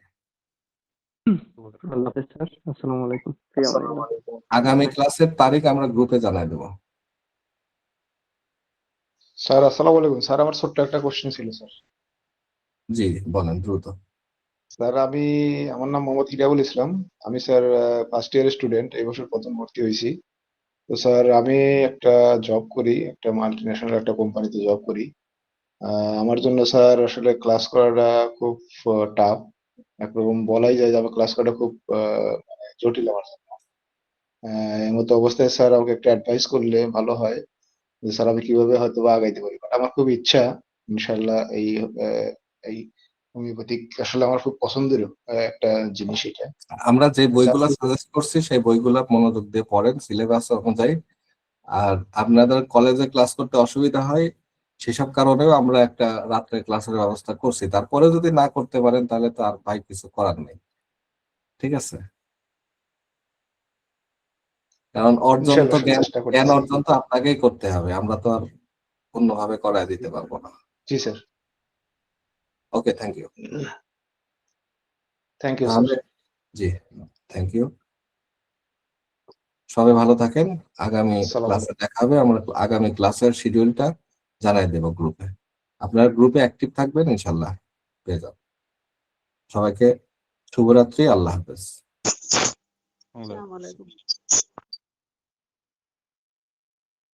আল্লাহ হাফেজ স্যার। আসসালামু আলাইকুম। আগামী ক্লাসের তারিখ আমরা গ্রুপে জানাই দেবো। স্যার আসসালামু আলাইকুম। স্যার আমার ছোট্ট একটা কোশ্চেন ছিল স্যার। জি বলেন দ্রুত। স্যার আমার নাম মোহাম্মদ হিরাবুল ইসলাম। আমি স্যার ফার্স্ট ইয়ারের স্টুডেন্ট, এই বছর প্রথম ভর্তি হয়েছি। তো স্যার আমি একটা জব করি, একটা মাল্টিন্যাশনাল একটা কোম্পানিতে জব করি। আমার জন্য স্যার আসলে ক্লাস করাটা খুব টাফ। একরকম বলাই যায় যে আমার ক্লাস করাটা খুব মানে জটিল আমার জন্য। এই মতো অবস্থায় স্যার আমাকে একটা অ্যাডভাইস করলে ভালো হয় যে স্যার আমি কিভাবে হয়তো বা আগাইতে পারি। বাট আমার খুব ইচ্ছা ইনশাল্লাহ এই হোমিওপ্যাথিক আসলে আমার খুব পছন্দের একটা জিনিস এটা। আমরা যে স্যার বইগুলো সাজেস্ট করছি সেই বইগুলো মনোযোগ দিয়ে পড়েন সিলেবাস অনুযায়ী। আর আপনাদের কলেজে ক্লাস করতে অসুবিধা হয় সেসব কারণেও আমরা একটা রাত্রে ক্লাসের ব্যবস্থা করছি। তারপরে যদি না করতে পারেন তাহলে তো আর ভাই কিছু করার নেই, ঠিক আছে? কারণ অর্জন তো ইনশাল্লাহ চেষ্টা জ্ঞান করতেছি। অর্জন তো আপনাকেই করতে হবে, আমরা তো আর অন্যভাবে করায় দিতে পারবো না। জি sir. Okay, thank you. Thank you sir. জি থ্যাংক ইউ। সবাই ভালো থাকেন। আগামী আসসালামু ক্লাসে দেখা হবে। আমরা আগামী ক্লাসের শিডিউলটা জানাই দেব গ্রুপে। আপনারা গ্রুপে অ্যাক্টিভ থাকবেন, ইনশাল্লাহ পেয়ে যাবেন। সবাইকে শুভরাত্রি, আল্লাহ হাফেজ। আসসালামু আলাইকুম।